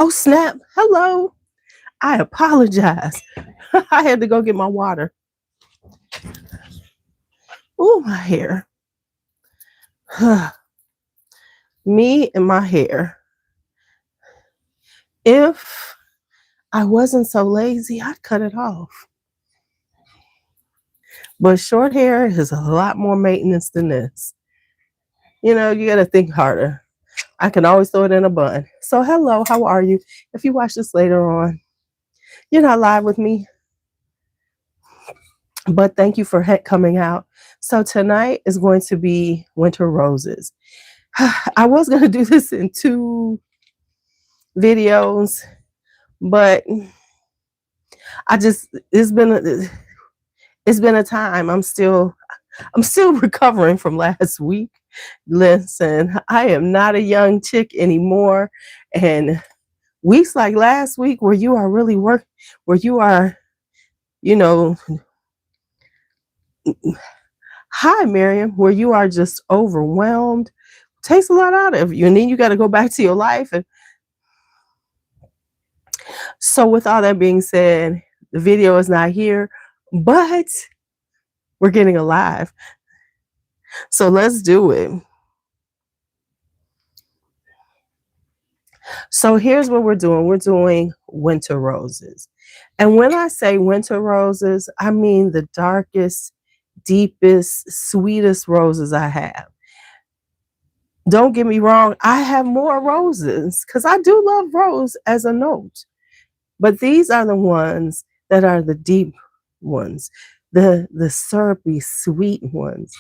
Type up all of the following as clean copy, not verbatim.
Oh, snap. Hello. I apologize. I had to go get my water. Oh, my hair. Me and my hair. If I wasn't so lazy, I'd cut it off. But short hair is a lot more maintenance than this. You know, you got to think harder. I can always throw it in a bun. So, hello, how are you? If you watch this later on, you're not live with me, but thank you for coming out. So, tonight is going to be winter roses. I was going to do this in 2 videos, but I just it's been a time. I'm still recovering from last week. Listen, I am not a young chick anymore, and weeks like last week where you are really where you are, you know, hi Miriam, where you are just overwhelmed, takes a lot out of you, and then you got to go back to your life. And so, with all that being said, the video is not here, but we're getting alive. So let's do it. So here's what we're doing. We're doing winter roses. And when I say winter roses, I mean the darkest, deepest, sweetest roses I have. Don't get me wrong, I have more roses because I do love rose as a note. But these are the ones that are the deep ones, the syrupy, sweet ones,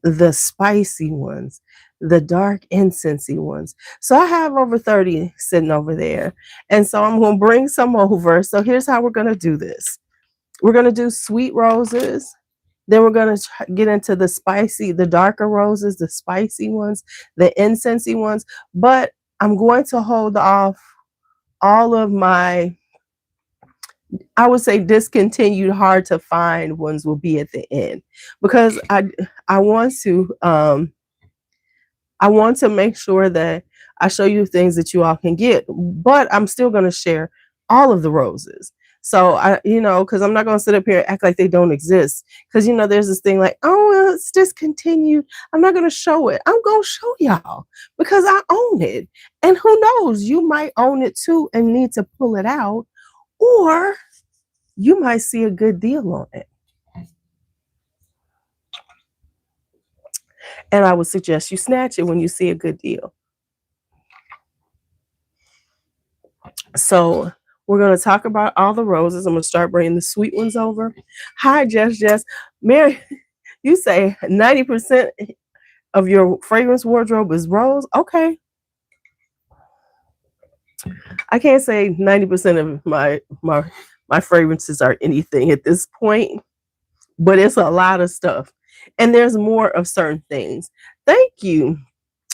the spicy ones, the dark incensey ones. So I have over 30 sitting over there. And so I'm going to bring some over. So here's how we're going to do this. We're going to do sweet roses. Then we're going to get into the spicy, the darker roses, the spicy ones, the incensey ones. But I'm going to hold off all of my, I would say, discontinued, hard to find ones will be at the end, because I want to make sure that I show you things that you all can get, but I'm still going to share all of the roses. So because I'm not going to sit up here and act like they don't exist. Because there's this thing like, oh, well, it's discontinued. I'm not going to show it. I'm going to show y'all because I own it. And who knows, you might own it too and need to pull it out, or you might see a good deal on it. And I would suggest you snatch it when you see a good deal. So we're going to talk about all the roses. I'm going to start bringing the sweet ones over. Hi, Jess. Mary, you say 90% of your fragrance wardrobe is rose? Okay. I can't say 90% of my fragrances are anything at this point, but it's a lot of stuff. And there's more of certain things. Thank you.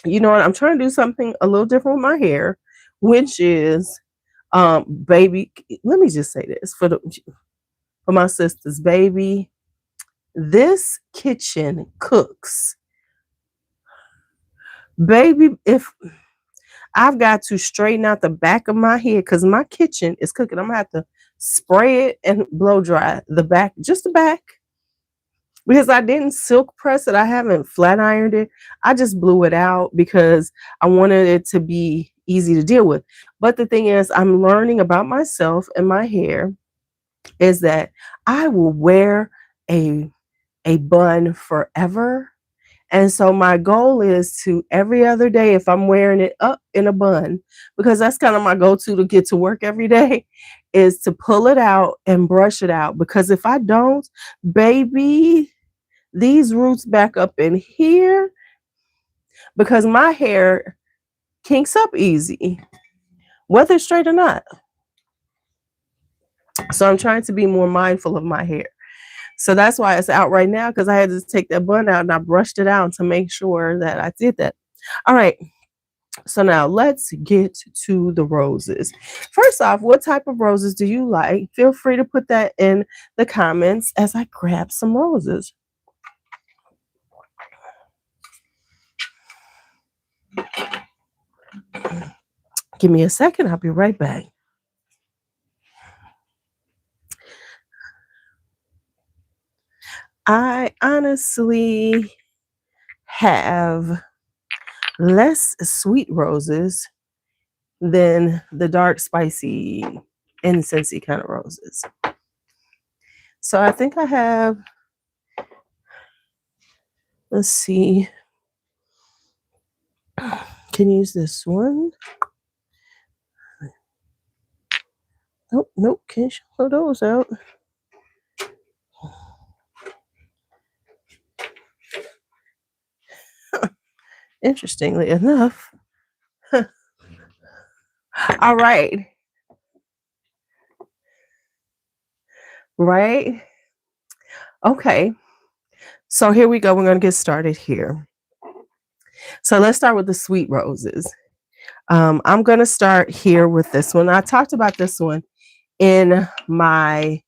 You know what? I'm trying to do something a little different with my hair, which is baby, let me just say this for my sisters, baby, this kitchen cooks. Baby, if I've got to straighten out the back of my head because my kitchen is cooking, I'm gonna have to spray it and blow dry the back, just the back, because I didn't silk press it. I haven't flat ironed it. I just blew it out because I wanted it to be easy to deal with. But the thing is, I'm learning about myself and my hair is that I will wear a bun forever. And so my goal is to every other day, if I'm wearing it up in a bun, because that's kind of my go-to to get to work every day, is to pull it out and brush it out. Because if I don't, baby, these roots back up in here, because my hair kinks up easy, whether it's straight or not. So I'm trying to be more mindful of my hair. So that's why it's out right now, because I had to take that bun out and I brushed it out to make sure that I did that. All right. So now let's get to the roses. First off, what type of roses do you like? Feel free to put that in the comments as I grab some roses. Give me a second. I'll be right back. I honestly have less sweet roses than the dark, spicy, incensey kind of roses. So I think I have, let's see, can use this one. Nope, nope, can't show those out. Interestingly enough. All right. Right. Okay. So here we go. We're going to get started here. So let's start with the sweet roses. I'm going to start here with this one. I talked about this one in my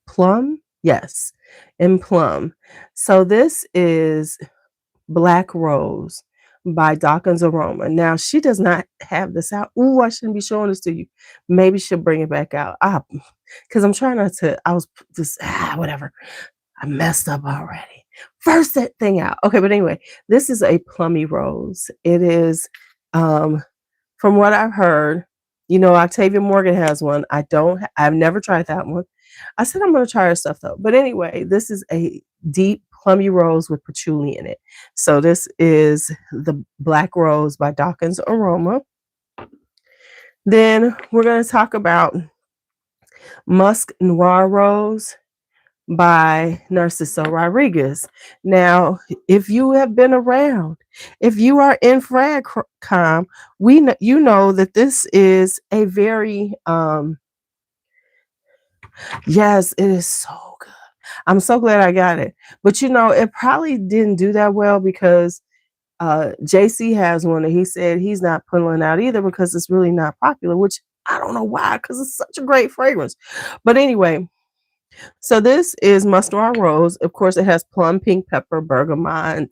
plum. Yes, in plum. So this is Black Rose by Dawkins Aroma. Now, she does not have this out. Ooh, I shouldn't be showing this to you. Maybe she'll bring it back out. Because I'm trying not to, I was just, whatever. I messed up already. First that thing out. Okay, but anyway, this is a plummy rose. It is, from what I've heard, Octavia Morgan has one. I've never tried that one. I said I'm going to try her stuff though. But anyway, this is a deep plummy rose with patchouli in it. So this is the Black Rose by Dawkins Aroma. Then we're going to talk about Musk Noir Rose by Narciso Rodriguez. Now, if you have been around, if you are in FragCom, you know that this is a very yes, it is so good. I'm so glad I got it. But it probably didn't do that well because JC has one and he said he's not pulling out either because it's really not popular, which I don't know why, because it's such a great fragrance. But anyway, so this is Musk Noir Rose. Of course, it has plum, pink pepper, bergamot,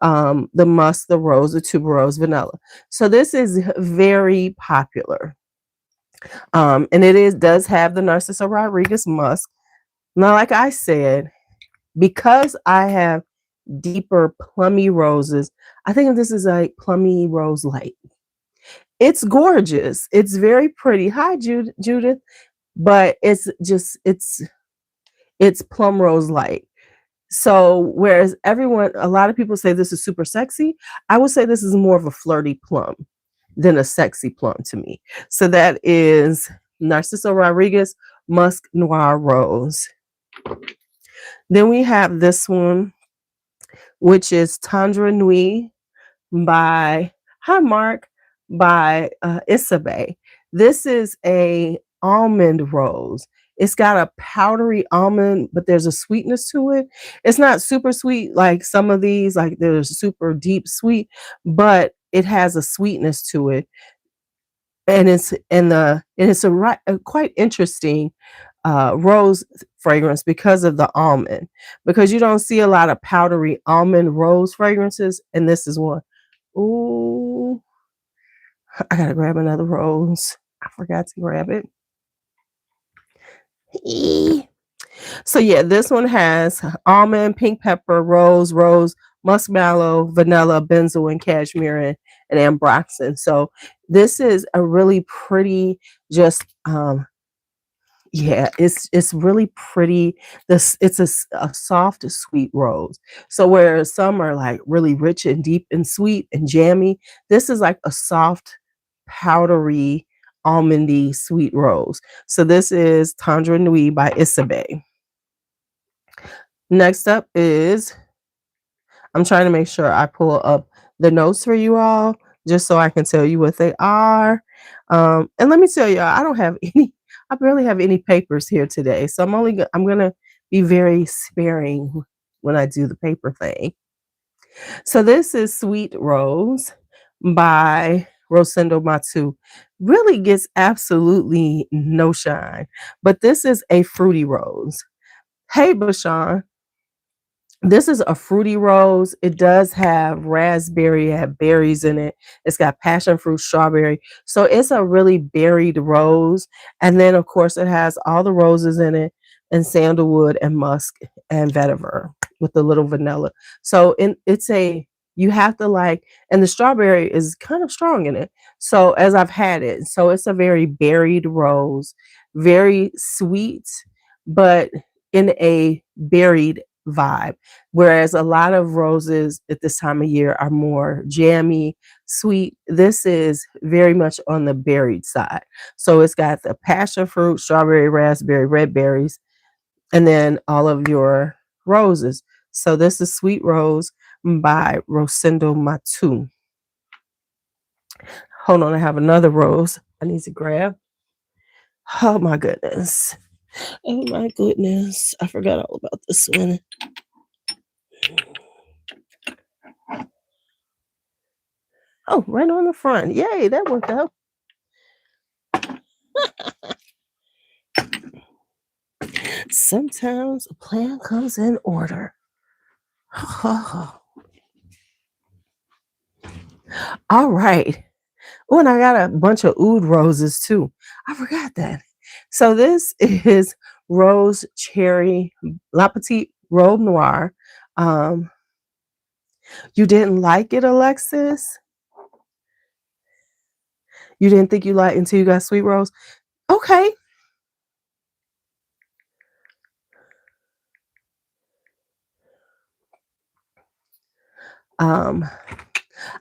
the musk, the rose, the tuberose, vanilla. So this is very popular. And it does have the Narciso Rodriguez musk. Now, like I said, because I have deeper plummy roses, I think this is a plummy rose light. It's gorgeous. It's very pretty. Hi, Judith. But it's plum rose light. So whereas a lot of people say this is super sexy, I would say this is more of a flirty plum than a sexy plum to me. So that is Narciso Rodriguez Musk Noir Rose. Then we have this one, which is Tendre Nuit by Mark by Isabey. This is a almond rose. It's got a powdery almond, but there's a sweetness to it. It's not super sweet like some of these, like there's super deep sweet, but it has a sweetness to it. And it's a quite interesting rose fragrance because of the almond, because you don't see a lot of powdery almond rose fragrances, and this is one. Ooh, I gotta grab another rose. I forgot to grab it. So yeah, this one has almond, pink pepper, rose, muskmallow, vanilla, benzoin, and cashmere, and ambroxan. So this is a really pretty, just yeah, it's really pretty. It's a soft, sweet rose. So whereas some are like really rich and deep and sweet and jammy, this is like a soft, powdery, almondy, sweet rose. So this is Tendre Nuit by Isabey. Next up is, I'm trying to make sure I pull up the notes for you all, just so I can tell you what they are. And let me tell you, I barely have any papers here today. So I'm going to be very sparing when I do the paper thing. So this is Sweet Rose by Rosendo Matu. Really gets absolutely no shine, but this is a fruity rose. Hey, Bashan. This is a fruity rose. It does have raspberry, it have berries in it. It's got passion fruit, strawberry. So it's a really berried rose. And then, of course, it has all the roses in it, and sandalwood and musk and vetiver with the little vanilla. So you have to like, and the strawberry is kind of strong in it. So as I've had it, so it's a very berried rose, very sweet, but in a berried vibe. Whereas a lot of roses at this time of year are more jammy, sweet. This is very much on the berried side. So it's got the passion fruit, strawberry, raspberry, red berries, and then all of your roses. So this is Sweet Rose by Rosendo Matu. Hold on, I have another rose I need to grab. Oh my goodness. Oh my goodness. I forgot all about this one. Oh, right on the front. Yay, that worked out. Sometimes a plan comes in order. All right. Oh, and I got a bunch of oud roses too. I forgot that. So this is Rose Cherry La Petite Robe Noir. Um, you didn't like it, Alexis? You didn't think you liked it until you got Sweet Rose? Okay. Um,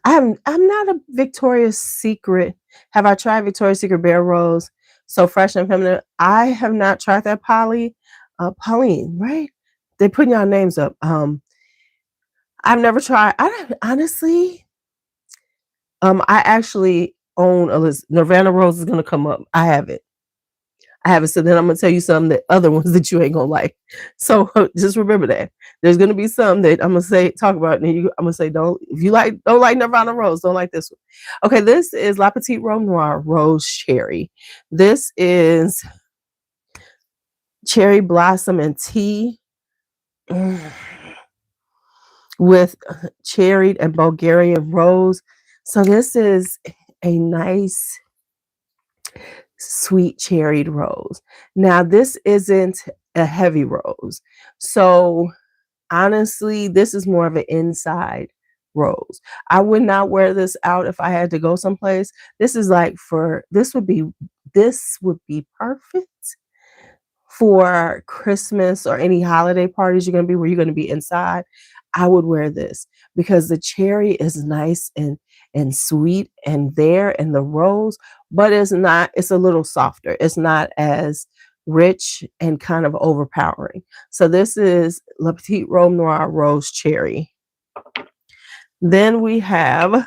I'm not a Victoria's Secret. Have I tried Victoria's Secret Bare Rose? So fresh and feminine. I have not tried that Pauline, right? They're putting y'all names up. I've never tried. I don't honestly. I actually own a list. Nirvana Rose is gonna come up. I have it. I have it. So then I'm gonna tell you some that other ones that you ain't gonna like. So just remember that there's gonna be some that I'm gonna talk about, and I'm gonna say don't. If you don't like Nirvana Rose, don't like this one. Okay, this is La Petite Robe Noir Rose Cherry. This is cherry blossom and tea. With cherried and Bulgarian rose. So this is a nice sweet cherried rose. Now this isn't a heavy rose. So honestly, this is more of an inside rose. I would not wear this out if I had to go someplace. This is like this would be perfect for Christmas or any holiday parties where you're going to be inside. I would wear this because the cherry is nice and sweet and the rose, but it's a little softer. It's not as rich and kind of overpowering. So this is La Petite Robe Noir Rose Cherry. Then we have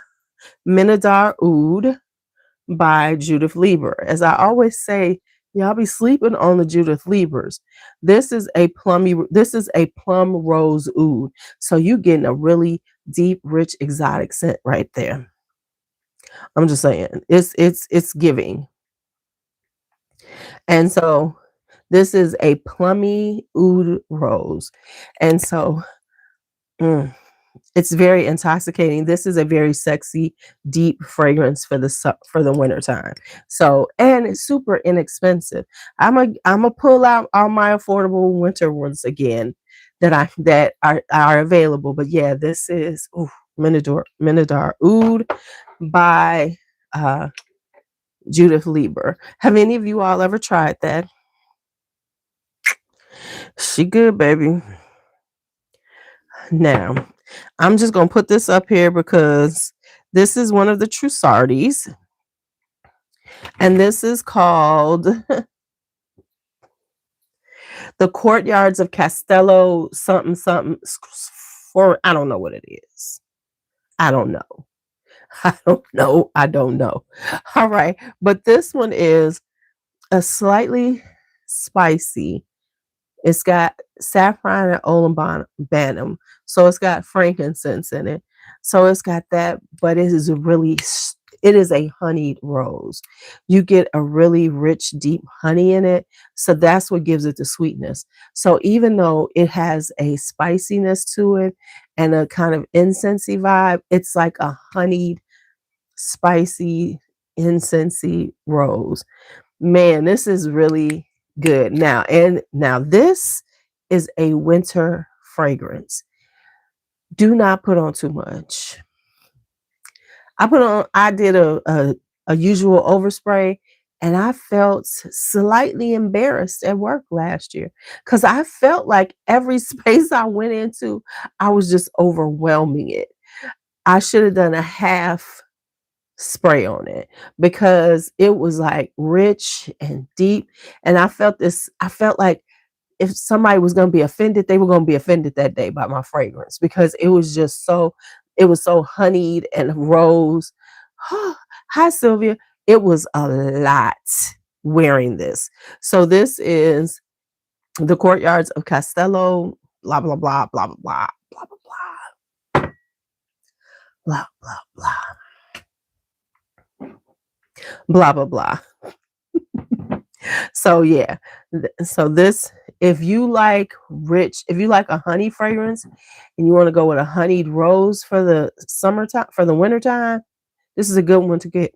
Minadar Oud by Judith Lieber. As I always say, y'all be sleeping on the Judith Liebers. This is a plum rose oud. So you getting a really deep, rich, exotic scent right there. I'm just saying, it's giving. And so this is a plummy oud rose. And so it's very intoxicating. This is a very sexy, deep fragrance for the winter time. So, and it's super inexpensive. I'm a pull out all my affordable winter ones again that are available. But yeah, this is Minadar Oud by Judith Lieber. Have any of you all ever tried that? She good, baby. Now, I'm just going to put this up here because this is one of the Trussardi's. And this is called The Courtyards of Castello something something. I don't know what it is. I don't know. I don't know. All right. But this one is a slightly spicy. It's got saffron and olibanum. So it's got frankincense in it. So it's got that, but it is It is a honeyed rose. You get a really rich, deep honey in it. So that's what gives it the sweetness. So even though it has a spiciness to it and a kind of incensey vibe, it's like a honeyed, spicy, incensey rose. Man, this is really good. Now this is a winter fragrance. Do not put on too much. I did a usual overspray, and I felt slightly embarrassed at work last year because I felt like every space I went into, I was just overwhelming it. I should have done a half spray on it because it was like rich and deep. And I felt like if somebody was going to be offended, they were going to be offended that day by my fragrance because it was just it was so honeyed and rose. Hi, Sylvia. It was a lot wearing this. So this is the Courtyards of Castello, blah, blah, blah, blah, blah, blah, blah, blah, blah, blah, blah, blah, blah, blah. So yeah, so this, if you like a honey fragrance and you want to go with a honeyed rose for the summertime, for the wintertime, this is a good one to get.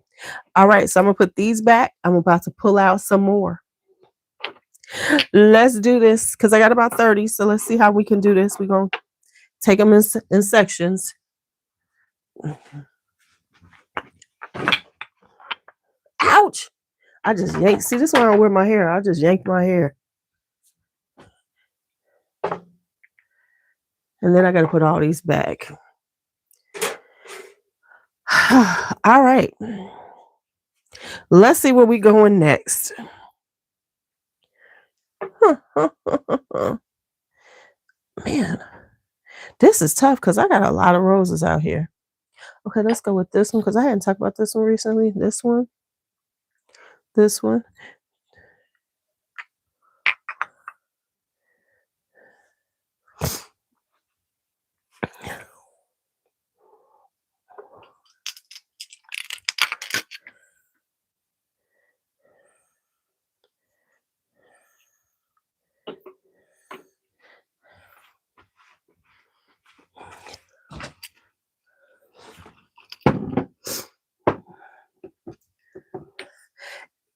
All right, so I'm gonna put these back. I'm about to pull out some more. Let's do this because I got about 30. So let's see how we can do this. We're gonna take them in sections. Ouch! I just yanked. See, this one I wear my hair. I just yanked my hair. And then I got to put all these back. All right. Let's see where we going next. Man, this is tough because I got a lot of roses out here. Okay, let's go with this one because I hadn't talked about this one recently. This one. This one.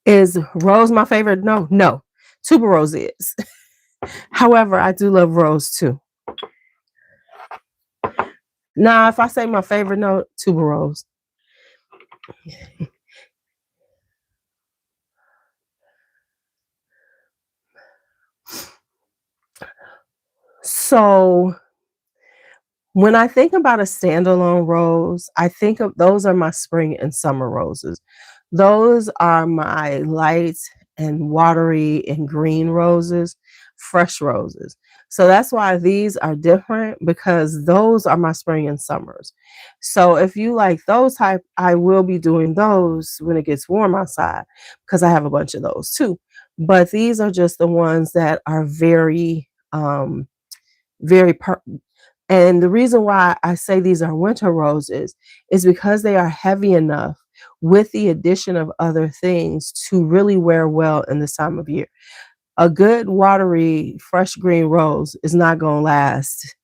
Is rose my favorite? No. Tuberose is. However, I do love rose too. Nah, if I say my favorite note, tuberose. So when I think about a standalone rose, I think of those are my spring and summer roses. Those are my light and watery and green roses, fresh roses. So that's why these are different because those are my spring and summers. So if you like those type, I will be doing those when it gets warm outside because I have a bunch of those too. But these are just the ones that are very and the reason why I say these are winter roses is because they are heavy enough with the addition of other things to really wear well in this time of year. A good watery, fresh green rose is not going to last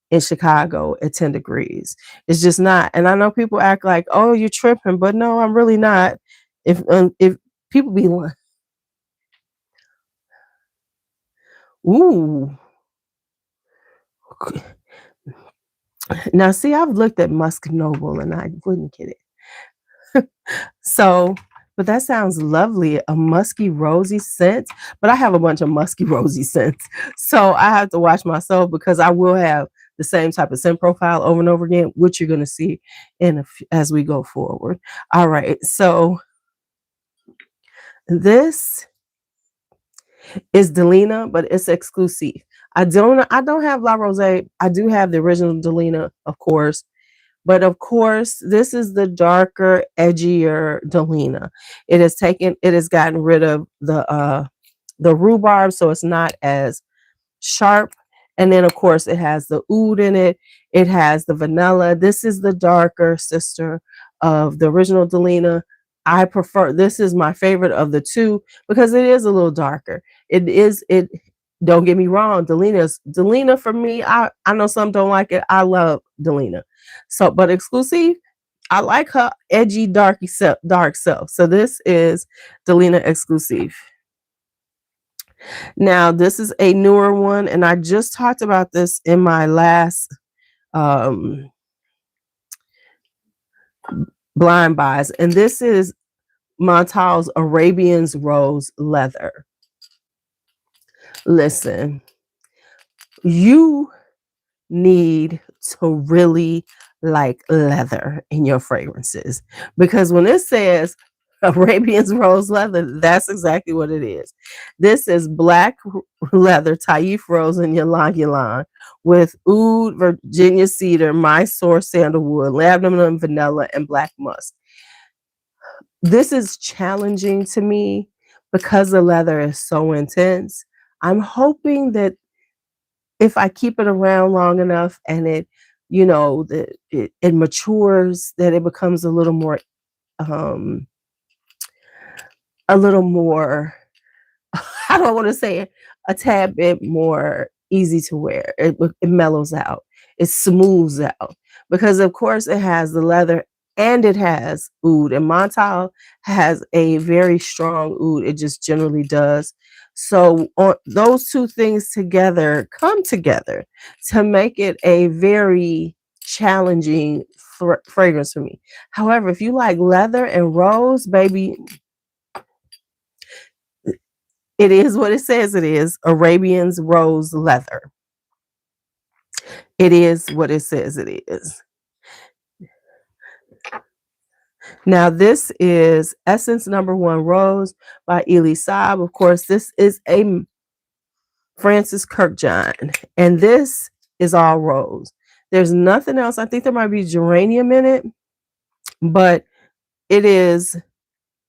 in Chicago at 10 degrees. It's just not. And I know people act like, oh, you're tripping, but no, I'm really not. If people be like, ooh. Now, see, I've looked at Musk Noble and I wouldn't get it. So, but that sounds lovely. A musky, rosy scent. But I have a bunch of musky, rosy scents. So I have to watch myself because I will have the same type of scent profile over and over again, which you're going to see as we go forward. All right. So this is Delina, but it's exclusive. I don't have La Rose. I do have the original Delina, of course. But of course, this is the darker, edgier Delina. It has gotten rid of the rhubarb, so it's not as sharp. And then of course it has the oud in it. It has the vanilla. This is the darker sister of the original Delina. I prefer, this is my favorite of the two because it is a little darker. It don't get me wrong, Delina for me, I know some don't like it. I love Delina. So, but exclusive, I like her edgy, dark self. So this is Delina exclusive. Now, this is a newer one, and I just talked about this in my last blind buys, and this is Montal's Arabian's Rose Leather. Listen, you need to really like leather in your fragrances, because when it says Arabian's Rose Leather, that's exactly what it is. This is black leather, Taif Rose, and Ylang Ylang with oud, Virginia cedar, Mysore sandalwood, lavender, vanilla, and black musk. This is challenging to me because the leather is so intense. I'm hoping that if I keep it around long enough and it, it matures, that it becomes um, a little more, how do I want to say it? A tad bit more easy to wear. It mellows out. It smooths out because, of course, it has the leather and it has oud. And Montal has a very strong oud. It just generally does. So those two things together come together to make it a very challenging fragrance for me. However, if you like leather and rose, baby, it is what it says it is. Arabian's Rose Leather. It is what it says it is. Now, this is Essence Number 1 Rose by Elie Saab. Of course, this is a Francis Kirkjohn, and this is all rose. There's nothing else. I think there might be geranium in it, but it is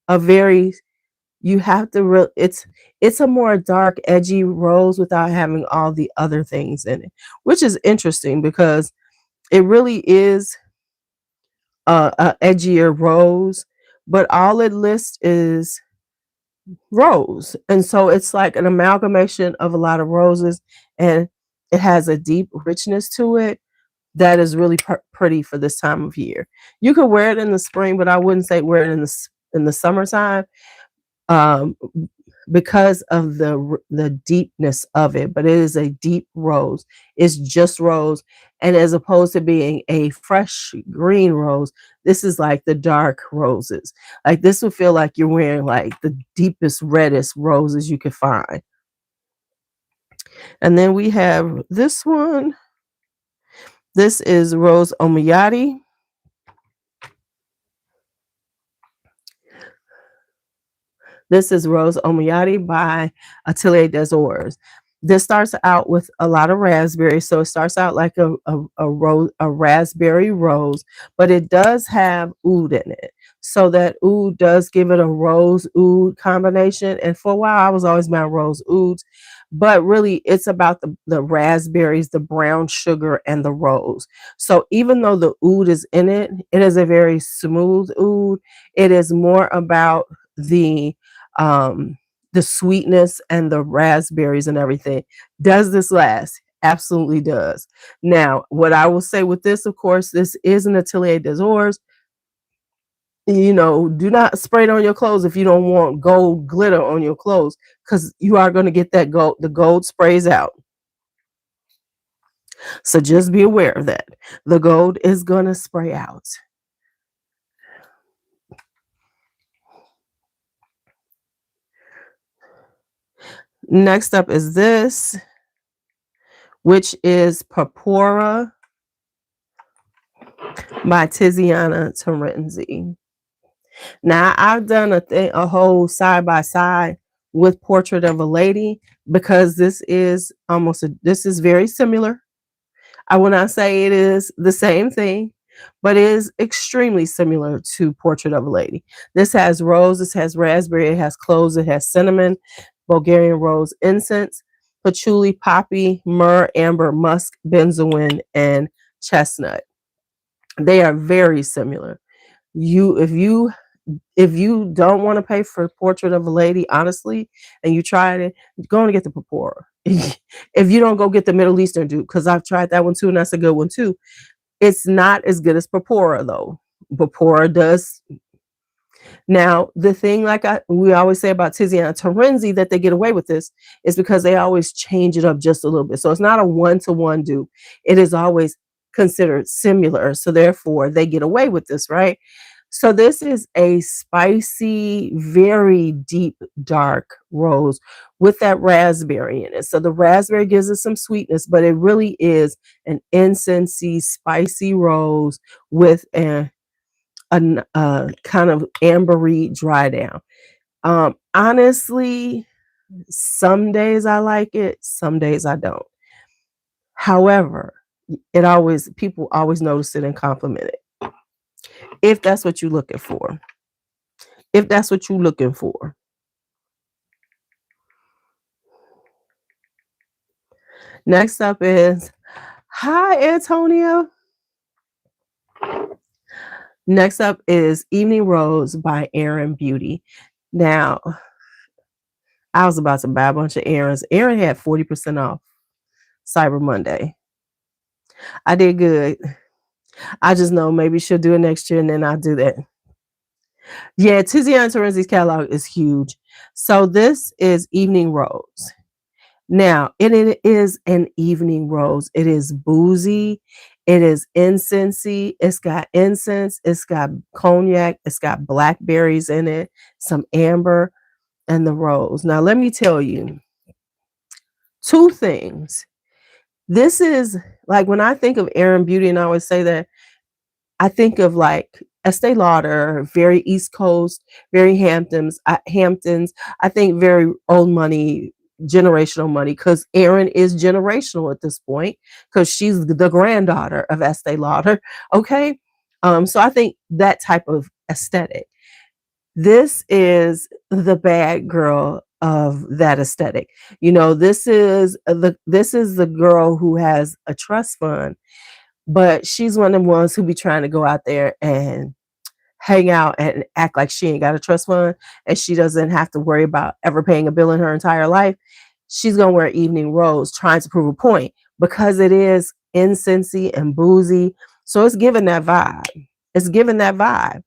a very, you have to, it's a more dark, edgy rose without having all the other things in it, which is interesting because it really is a edgier rose, but all it lists is rose. And so it's like an amalgamation of a lot of roses, and it has a deep richness to it that is really pretty for this time of year. You could wear it in the spring, but I wouldn't say wear it in the summertime. Um, because of the deepness of it, but it is a deep rose. It's just rose, and as opposed to being a fresh green rose, this is like the dark roses. Like this would feel like you're wearing like the deepest, reddest roses you could find. And then we have this one. This is Rose Omiyadi. This is Rose Omiyadi by Atelier des Ors. This starts out with a lot of raspberries, so it starts out like a raspberry rose, but it does have oud in it. So that oud does give it a rose oud combination. And for a while, I was always about rose ouds, but really it's about the raspberries, the brown sugar, and the rose. So even though the oud is in it, it is a very smooth oud. It is more about the sweetness and the raspberries and everything. Does this last? Absolutely does. Now, what I will say with this, of course, this is an Atelier des Ors. Do not spray it on your clothes if you don't want gold glitter on your clothes, because you are going to get that gold. The gold sprays out. So just be aware of that. The gold is going to spray out. Next up is this, which is Purpura by Tiziana Terenzi. Now, I've done a whole side by side with Portrait of a Lady, because this is very similar. I will not say it is the same thing, but it is extremely similar to Portrait of a Lady. This has rose, this has raspberry, it has cloves, it has cinnamon, Bulgarian rose, incense, patchouli, poppy, myrrh, amber, musk, benzoin, and chestnut. They are very similar. If you don't want to pay for Portrait of a Lady, honestly, and you tried it, go on and get the Papora. If you don't, go get the Middle Eastern dude, because I've tried that one too, and that's a good one too. It's not as good as Papora though. Papora does. Now, the thing, like we always say about Tiziana Terenzi, that they get away with this is because they always change it up just a little bit. So it's not a one-to-one dupe. It is always considered similar. So therefore, they get away with this, right? So this is a spicy, very deep, dark rose with that raspberry in it. So the raspberry gives it some sweetness, but it really is an incensey, spicy rose with a kind of ambery dry down. Honestly, some days I like it, some days I don't. However, people always notice it and compliment it. If that's what you're looking for. If that's what you're looking for. Next up is, hi, Antonio. Next up is Evening Rose by Erin Beauty. Now, I was about to buy a bunch of Erin's. Erin had 40% off Cyber Monday. I did good. I just know maybe she'll do it next year, and then I'll do that. Yeah, Tiziana Terenzi's catalog is huge. So this is Evening Rose. Now, it is an evening rose. It is boozy. It is incensey. It's got incense. It's got cognac. It's got blackberries in it, some amber, and the rose. Now, let me tell you two things. This is like, when I think of Erin Beauty, and I always say that, I think of like Estee Lauder, very East Coast, very Hamptons. I think very old money, generational money, because Erin is generational at this point, because she's the granddaughter of Estee Lauder. Okay, so I think that type of aesthetic. This is the bad girl of that aesthetic. This is the girl who has a trust fund, but she's one of the ones who be trying to go out there and hang out and act like she ain't got a trust fund, and she doesn't have to worry about ever paying a bill in her entire life. She's gonna wear Evening Rose trying to prove a point, because it is incensey and boozy. So it's giving that vibe. It's giving that vibe.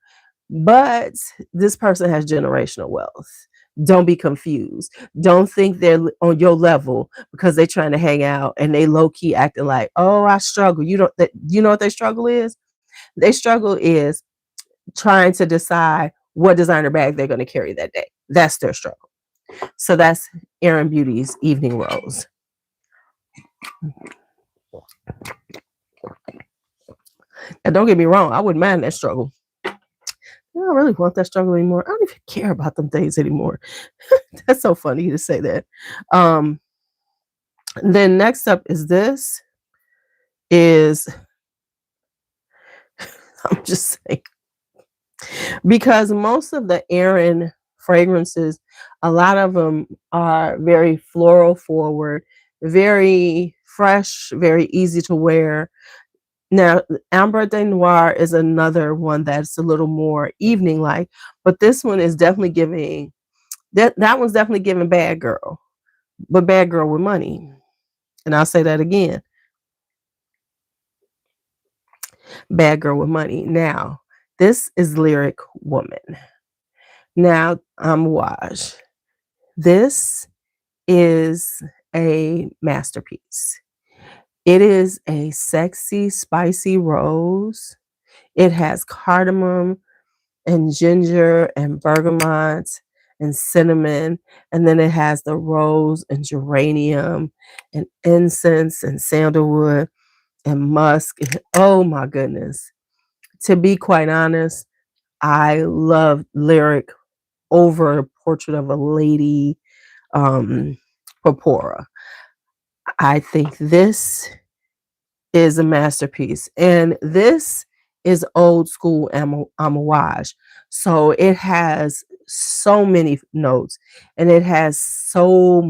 But this person has generational wealth. Don't be confused. Don't think they're on your level because they're trying to hang out and they low key acting like, oh, I struggle. You know what their struggle is? Their struggle is trying to decide what designer bag they're going to carry that day. That's their struggle. So that's Erin Beauty's Evening Rose. And don't get me wrong, I wouldn't mind that struggle. I don't really want that struggle anymore. I don't even care about them things anymore. That's so funny to say that. Then next up is this. I'm just saying, because most of the Erin fragrances, a lot of them are very floral forward, very fresh, very easy to wear. Now, Amber de Noir is another one that's a little more evening like, but this one is definitely giving that one's definitely giving bad girl, but bad girl with money. And I'll say that again. Bad girl with money. Now, this is Lyric Woman. Now, Amouage. This is a masterpiece. It is a sexy, spicy rose. It has cardamom and ginger and bergamot and cinnamon. And then it has the rose and geranium and incense and sandalwood and musk. Oh my goodness. To be quite honest, I love Lyric over Portrait of a Lady, Papora. I think this is a masterpiece. And this is old school Amouage. So it has so many notes, and it has so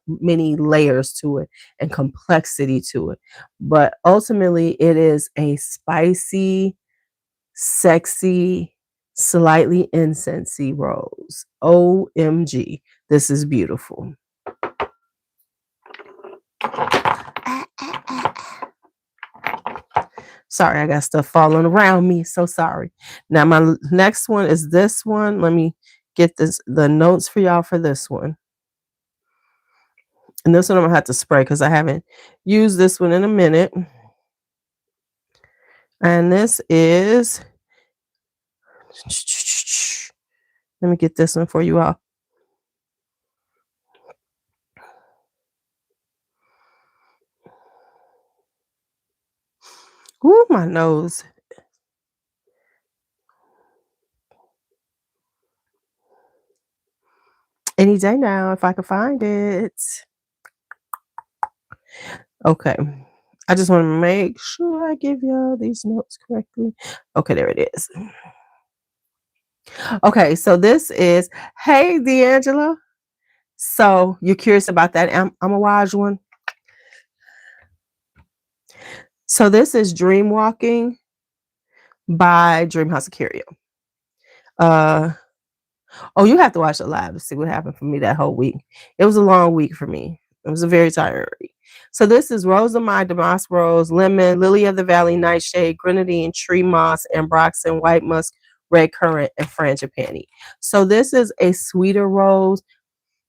many layers to it and complexity to it. But ultimately, it is a spicy, sexy, Slightly Incensey rose. OMG. This is beautiful. Sorry, I got stuff falling around me. So sorry. Now my next one is this one. Let me get the notes for y'all for this one. And this one I'm gonna have to spray because I haven't used this one in a minute. And this is, let me get this one for you all. Ooh, my nose. Any day now, if I can find it. Okay. I just want to make sure I give y'all these notes correctly. Okay, there it is. Okay, so this is, hey, D'Angelo. So you're curious about that Amouage one? So this is Dream Walking by Dream House of Curio. Oh, you have to watch it live to see what happened for me that whole week. It was a long week for me. It was a very tired week. So this is Rose of My Damask Rose, Lemon, Lily of the Valley, Nightshade, Grenadine, Tree Moss, Ambroxan, White Musk, Red Currant, and Frangipani. So this is a sweeter rose.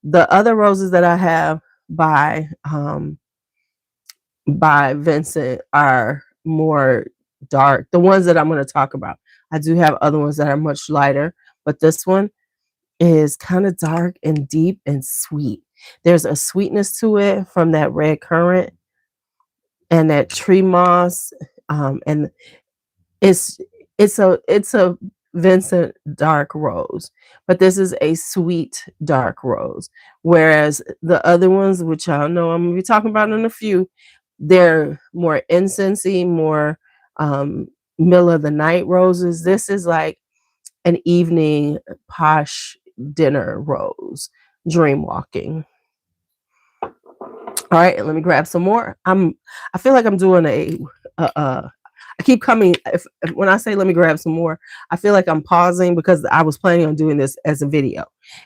The other roses that I have by Vincent are more dark. The ones that I'm going to talk about. I do have other ones that are much lighter, but this one is kind of dark and deep and sweet. There's a sweetness to it from that red currant and that tree moss, and it's a Vincent dark rose, but this is a sweet dark rose. Whereas the other ones, which y'all know I'm gonna be talking about in a few, they're more incensey, more middle of the night roses. This is like an evening posh dinner rose, dream walking. All right, let me grab some more. I feel like I'm doing I keep coming when I say let me grab some more, I feel like I'm pausing because I was planning on doing this as a video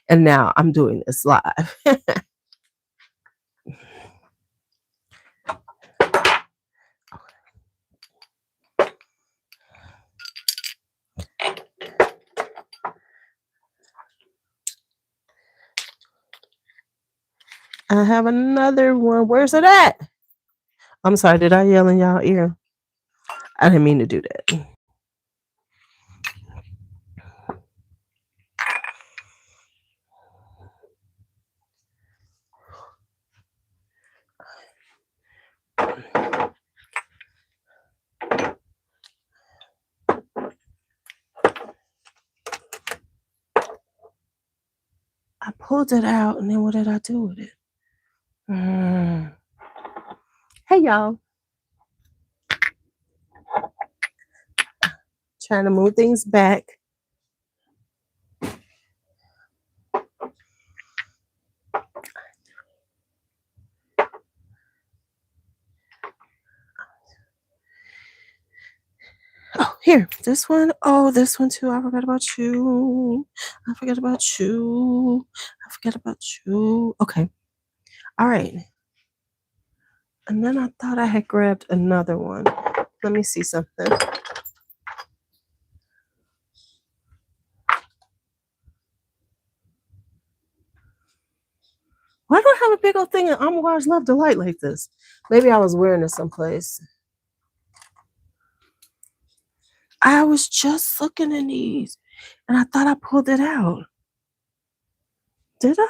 and now I'm doing this live. I have another one. Where's it at? I'm sorry, did I yell in y'all ear? I didn't mean to do that. I pulled it out and then what did I do with it? Hey y'all. Trying to move things back. Oh, here, this one. Oh, this one too. I forgot about you. I forgot about you. I forgot about you. Okay. All right. And then I thought I had grabbed another one. Let me see something. Why do I have a big old thing of Amouage Love Delight like this? Maybe I was wearing it someplace. I was just looking in these and I thought I pulled it out. Did I?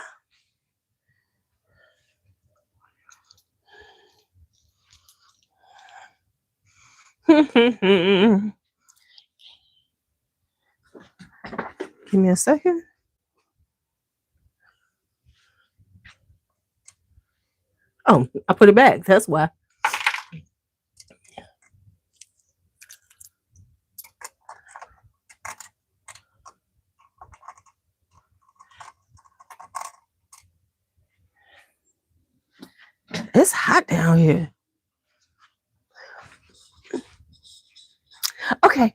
Give me a second. Oh, I put it back. That's why. It's hot down here. Okay.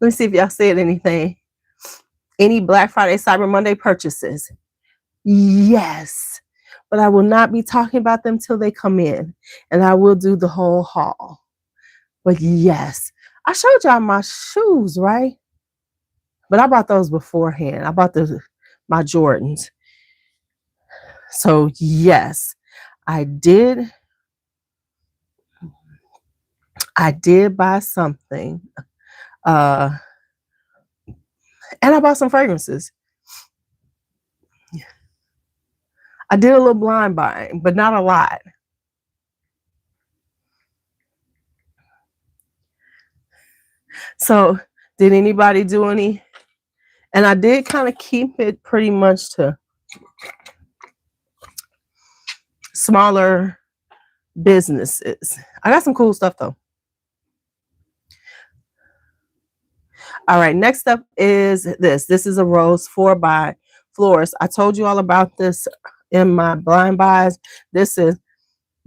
Let me see if y'all said anything. Any Black Friday, Cyber Monday purchases? Yes. But I will not be talking about them till they come in. And I will do the whole haul. But yes. I showed y'all my shoes, right? But I bought those beforehand. I bought my Jordans. So yes, I did buy something. And I bought some fragrances. I did a little blind buying, but not a lot. So did anybody do any? And I did kind of keep it pretty much to smaller businesses. I got some cool stuff though. All right, next up is this. This is a rose 4 by Florist. I told you all about this in my blind buys. This is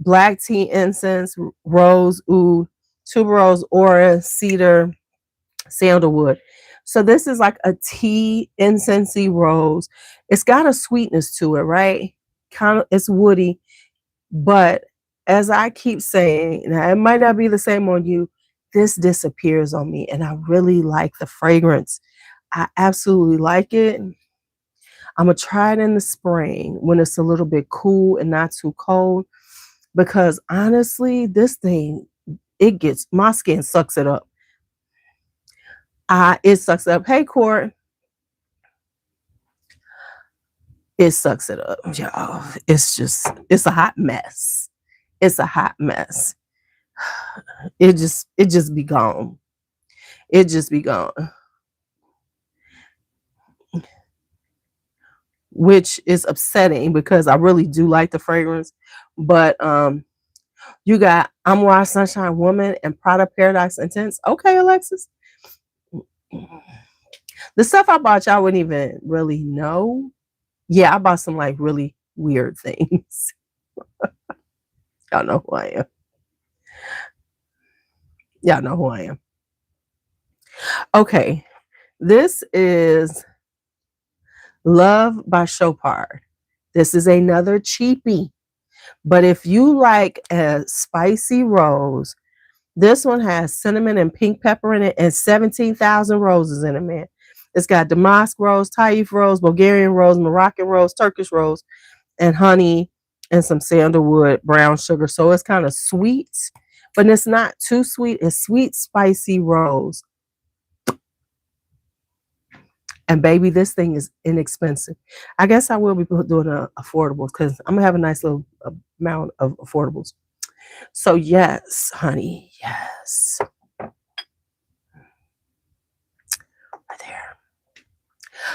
black tea incense, rose, oud, tuberose, aura, cedar, sandalwood. So this is like a tea incensey rose. It's got a sweetness to it, right? Kind of, it's woody, but as I keep saying, now it might not be the same on you, this disappears on me, and I really like the fragrance. I absolutely like it. I'm gonna try it in the spring when it's a little bit cool and not too cold, because honestly, this thing, my skin sucks it up. It sucks it up. Hey, Court. It sucks it up, y'all. It's a hot mess. It's a hot mess. It just be gone. It just be gone. Which is upsetting because I really do like the fragrance. But you got Amouage Sunshine Woman and Prada Paradise Intense. Okay, Alexis. The stuff I bought, y'all wouldn't even really know. Yeah, I bought some like really weird things. Y'all know who I am. Y'all know who I am. Okay, this is Love by Chopard. This is another cheapie. But if you like a spicy rose, this one has cinnamon and pink pepper in it and 17,000 roses in it, man. It's got damask rose, Taif rose, Bulgarian rose, Moroccan rose, Turkish rose, and honey and some sandalwood, brown sugar. So it's kind of sweet, but it's not too sweet. It's sweet, spicy rose. And baby, this thing is inexpensive. I guess I will be doing affordables because I'm going to have a nice little amount of affordables. So yes, honey, yes. Right there.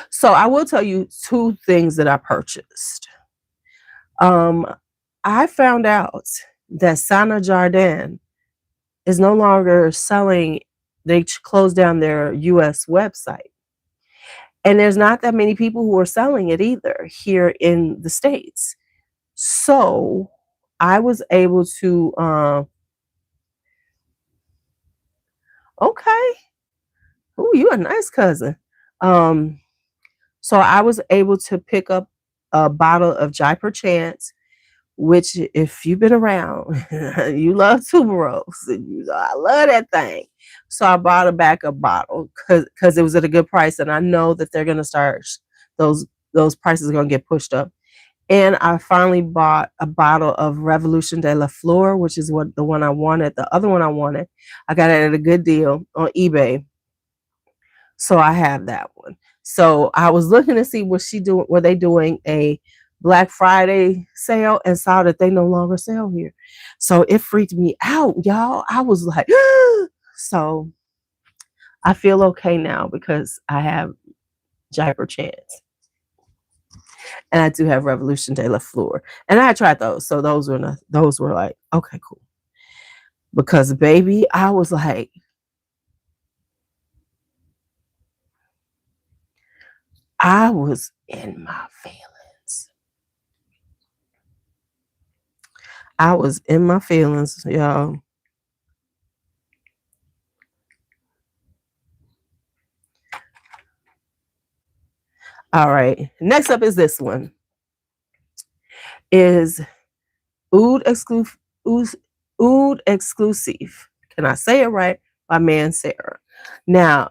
So I will tell you 2 things that I purchased. I found out that Sana Jardin is no longer selling. They closed down their US website. And there's not that many people who are selling it either here in the States. So I was able to, okay. Ooh, you a nice cousin. So I was able to pick up a bottle of Jaipur Chance, which if you've been around, you love tuberose. I love that thing. So I bought a backup bottle because it was at a good price, and I know that they're gonna start those prices are gonna get pushed up. And I finally bought a bottle of Revolution de la Fleur, which is the one I wanted. The other one I wanted, I got it at a good deal on eBay. So I have that one. So I was looking to see were they doing a Black Friday sale, and saw that they no longer sell here. So it freaked me out, y'all. I was like, so I feel okay now because I have Jaipur Chance. And I do have Revolution de la Fleur. And I tried those. So those were like, okay, cool. Because baby, I was like, I was in my feelings. I was in my feelings, y'all. All right. Next up is this one. Is Oud Exclusive. Oud Exclusive. Can I say it right? By Man Sarah. Now,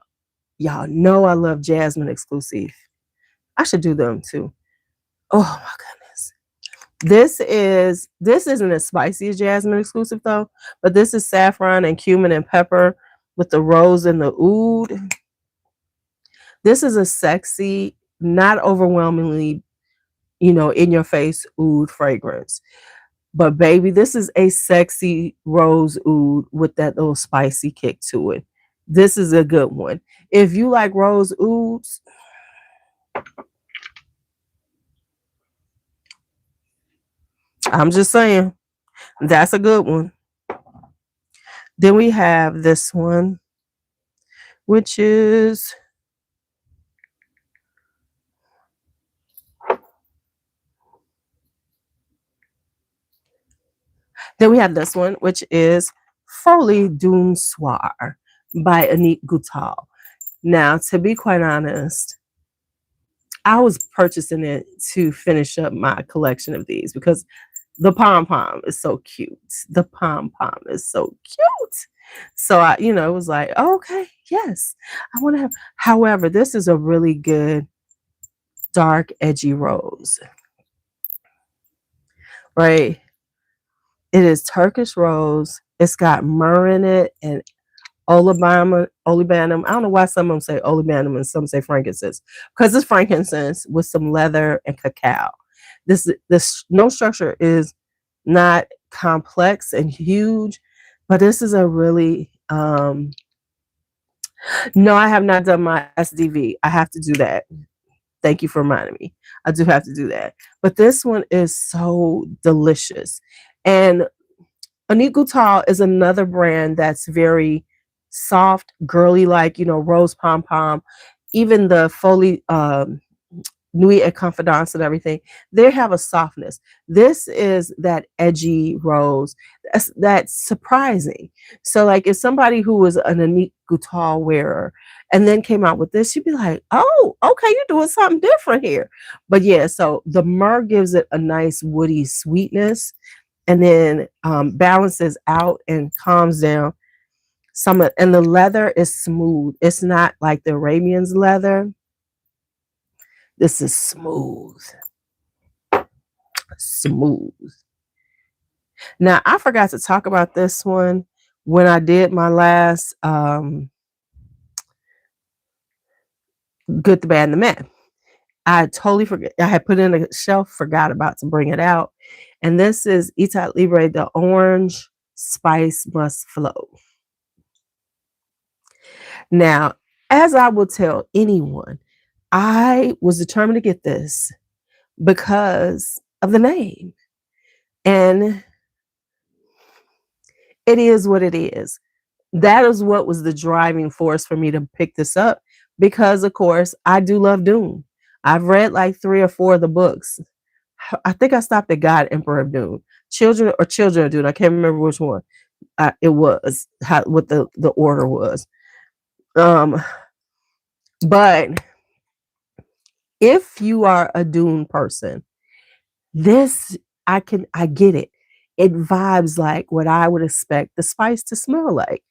y'all know I love Jasmine Exclusive. I should do them too. Oh my goodness. This isn't as spicy as Jasmine Exclusive though, but this is saffron and cumin and pepper with the rose and the oud. This is a sexy, not overwhelmingly, in your face oud fragrance. But baby, this is a sexy rose oud with that little spicy kick to it. This is a good one. If you like rose ouds, I'm just saying, that's a good one. Then we have this one, which is which is Folie d'un Soir by Annick Goutal. Now, to be quite honest, I was purchasing it to finish up my collection of these because the pom pom is so cute. The pom pom is so cute. So it was like, oh, okay, yes, I want to have. However, this is a really good dark, edgy rose, right? It is Turkish rose. It's got myrrh in it and olibanum. I don't know why some of them say olibanum and some say frankincense, because it's frankincense with some leather and cacao. This note structure is not complex and huge, but this is a really no, I have not done my SDV. I have to do that. Thank you for reminding me. I do have to do that. But this one is so delicious. And Annick Goutal is another brand that's very soft, girly like, rose pom pom. Even the Folie Nuit et Confidence and everything, they have a softness. This is that edgy rose. That's surprising. So, like, if somebody who was an Annick Goutal wearer and then came out with this, you'd be like, oh, okay, you're doing something different here. But yeah, so the myrrh gives it a nice woody sweetness and then balances out and calms down and the leather is smooth. It's not like the Arabian's leather. This is smooth. Smooth. Now, I forgot to talk about this one when I did my last Good, the Bad, and the Mad. I totally forgot. I had put it in a shelf, forgot about to bring it out. And this is Etat Libre, the orange spice must flow. Now, as I will tell anyone, I was determined to get this because of the name. And it is what it is. That is what was the driving force for me to pick this up because, of course, I do love Dune. I've read like 3 or 4 of the books. I think I stopped at God, Emperor of Dune. Children of Dune. I can't remember which one it was, what the order was. But if you are a Dune person, this, I get it. It vibes like what I would expect the spice to smell like.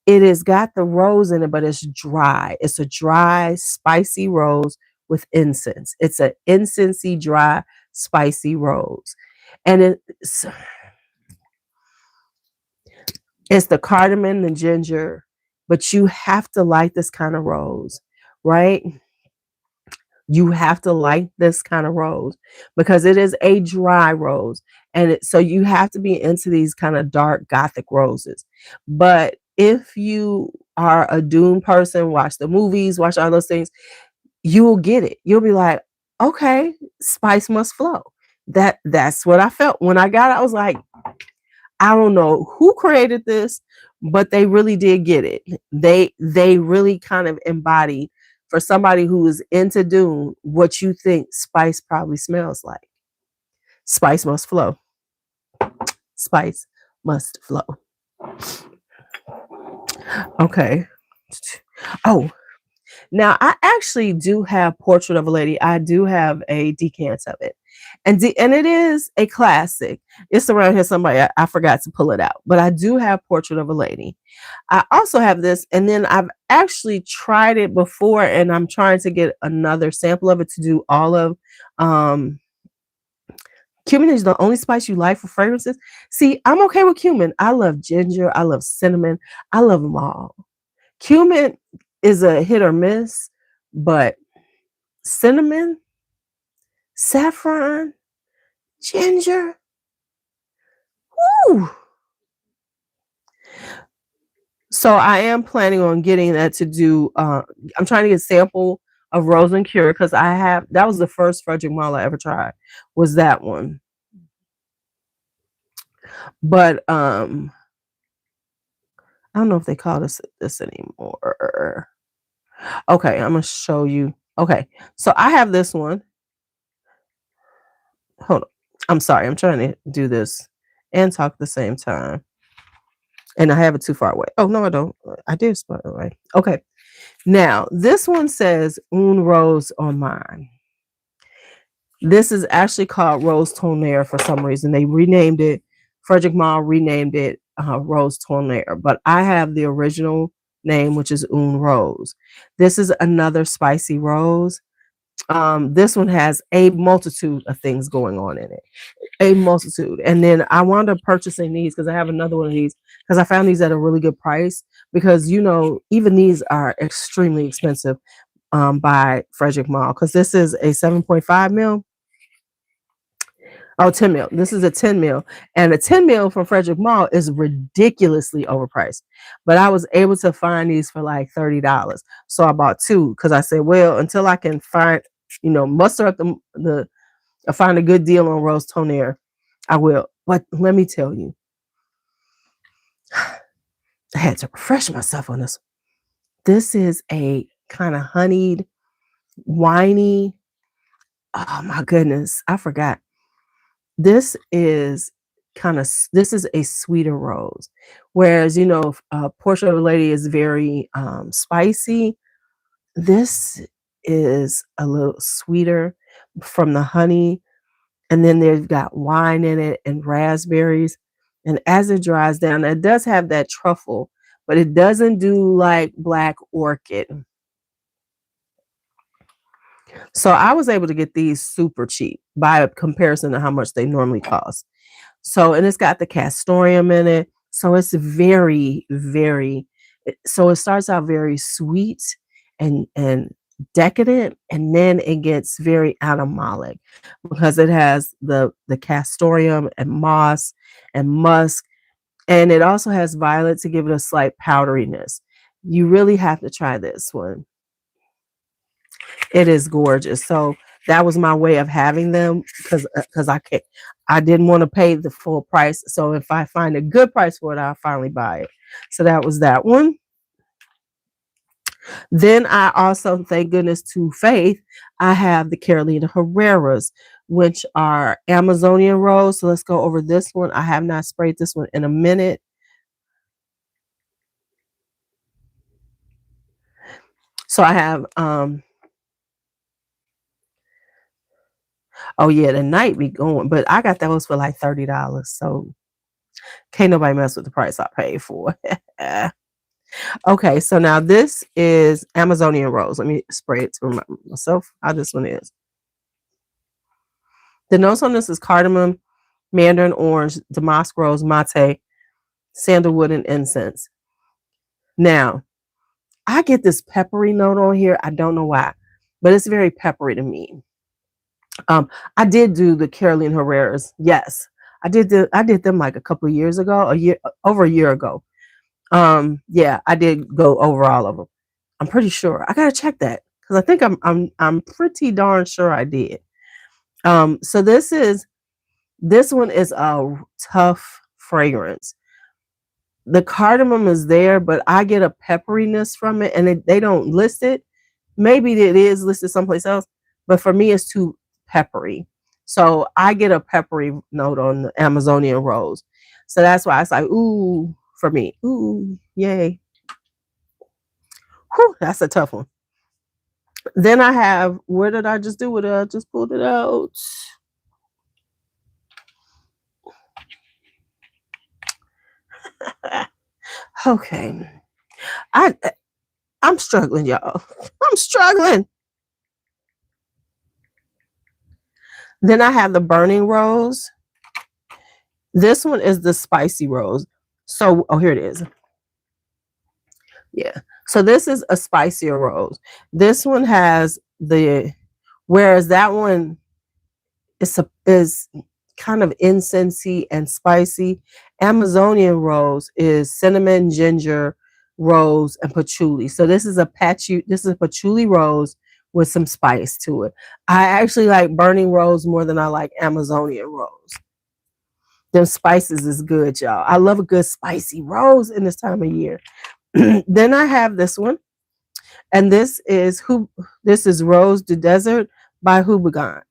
It has got the rose in it, but it's dry. It's a dry, spicy rose with incense. It's an incensey, dry, spicy rose. And it's the cardamom, the ginger, but you have to like this kind of rose, right? You have to like this kind of rose because it is a dry rose. And so you have to be into these kind of dark gothic roses. But if you are a Dune person, watch the movies, watch all those things, you will get it. You'll be like, okay, spice must flow. That's what I felt when I got it. I was like, I don't know who created this, but they really did get it. They really kind of embodied, for somebody who is into Dune, what you think spice probably smells like. Spice must flow. Spice must flow. Okay. Oh, Now, I actually do have Portrait of a Lady. I do have a decant of it. And it is a classic. It's around here somebody. I forgot to pull it out. But I do have Portrait of a Lady. I also have this, and then I've actually tried it before, and I'm trying to get another sample of it to do all of. Cumin is the only spice you like for fragrances. See, I'm okay with cumin. I love ginger. I love cinnamon. I love them all. Cumin is a hit or miss, but cinnamon, saffron, ginger, woo. So I am planning on getting that to do. I'm trying to get a sample of Rose and Cure because that was the first Frederick Malle I ever tried, was that one. But I don't know if they call this anymore. Okay, I'm gonna show you. Okay, so I have this one. Hold on. I'm sorry, I'm trying to do this and talk at the same time. And I have it too far away. Oh no, I don't. I did spell it right. Okay. Now, this one says Un Rose on mine. This is actually called Rose Tonnerre for some reason. They renamed it. Frederick Malle renamed it Rose Tonnerre, but I have the original name, which is Un Rose. This is another spicy rose. This one has a multitude of things going on in it, a multitude. And then I wound up purchasing these because I have another one of these because I found these at a really good price because, even these are extremely expensive by Frederick Malle because this is a 7.5 mil. Oh, 10 mil. This is a 10 mil. And a 10 mil from Frederick Malle is ridiculously overpriced. But I was able to find these for like $30. So I bought two because I said, well, until I can find, muster up find a good deal on Rose Tonnerre, I will. But let me tell you, I had to refresh myself on this. This is a kind of honeyed, winey. Oh my goodness, I forgot. This is a sweeter rose, whereas Portrait of a Lady is very spicy. This is a little sweeter from the honey, and then they've got wine in it and raspberries. And as it dries down, it does have that truffle, but it doesn't do like Black Orchid. So I was able to get these super cheap by comparison to how much they normally cost. So, and it's got the castoreum in it. So it's very, very, so it starts out very sweet and decadent, and then it gets very animalic because it has the castoreum and moss and musk, and it also has violet to give it a slight powderiness. You really have to try this one. It is gorgeous. So that was my way of having them because I didn't want to pay the full price. So if I find a good price for it, I'll finally buy it. So that was that one. Then I also, thank goodness to Faith, I have the Carolina Herreras, which are Amazonian rose. So let's go over this one. I have not sprayed this one in a minute. So I have oh yeah, the night be going, but I got those for like $30. So can't nobody mess with the price I paid for. Okay, so now this is Amazonian rose. Let me spray it to remember myself how this one is. The notes on this is cardamom, mandarin orange, damask rose, mate, sandalwood, and incense. Now, I get this peppery note on here. I don't know why, but it's very peppery to me. I did do the Carolina Herreras. Yes, I did them like a couple of years ago, over a year ago. Yeah, I did go over all of them. I'm pretty sure. I gotta check that because I think I'm pretty darn sure I did. So this one is a tough fragrance. The cardamom is there, but I get a pepperiness from it, and they don't list it. Maybe it is listed someplace else, but for me, it's too peppery. So I get a peppery note on the Amazonian rose. So that's why it's like, ooh, for me. Ooh, yay. Whew, that's a tough one. Then I have, where did I just do it? I just pulled it out. Okay. I I'm struggling, y'all. I'm struggling. Then I have the burning rose. This one is the spicy rose. So, oh, here it is. Yeah. So this is a spicier rose. This one has the, whereas that one is kind of incensey and spicy. Amazonian rose is cinnamon, ginger, rose, and patchouli. So this is a patchouli rose with some spice to it. I actually like burning rose more than I like Amazonian rose. Them spices is good, y'all. I love a good spicy rose in this time of year. Then I have this one, and this is Rose du Desert by Hubagan.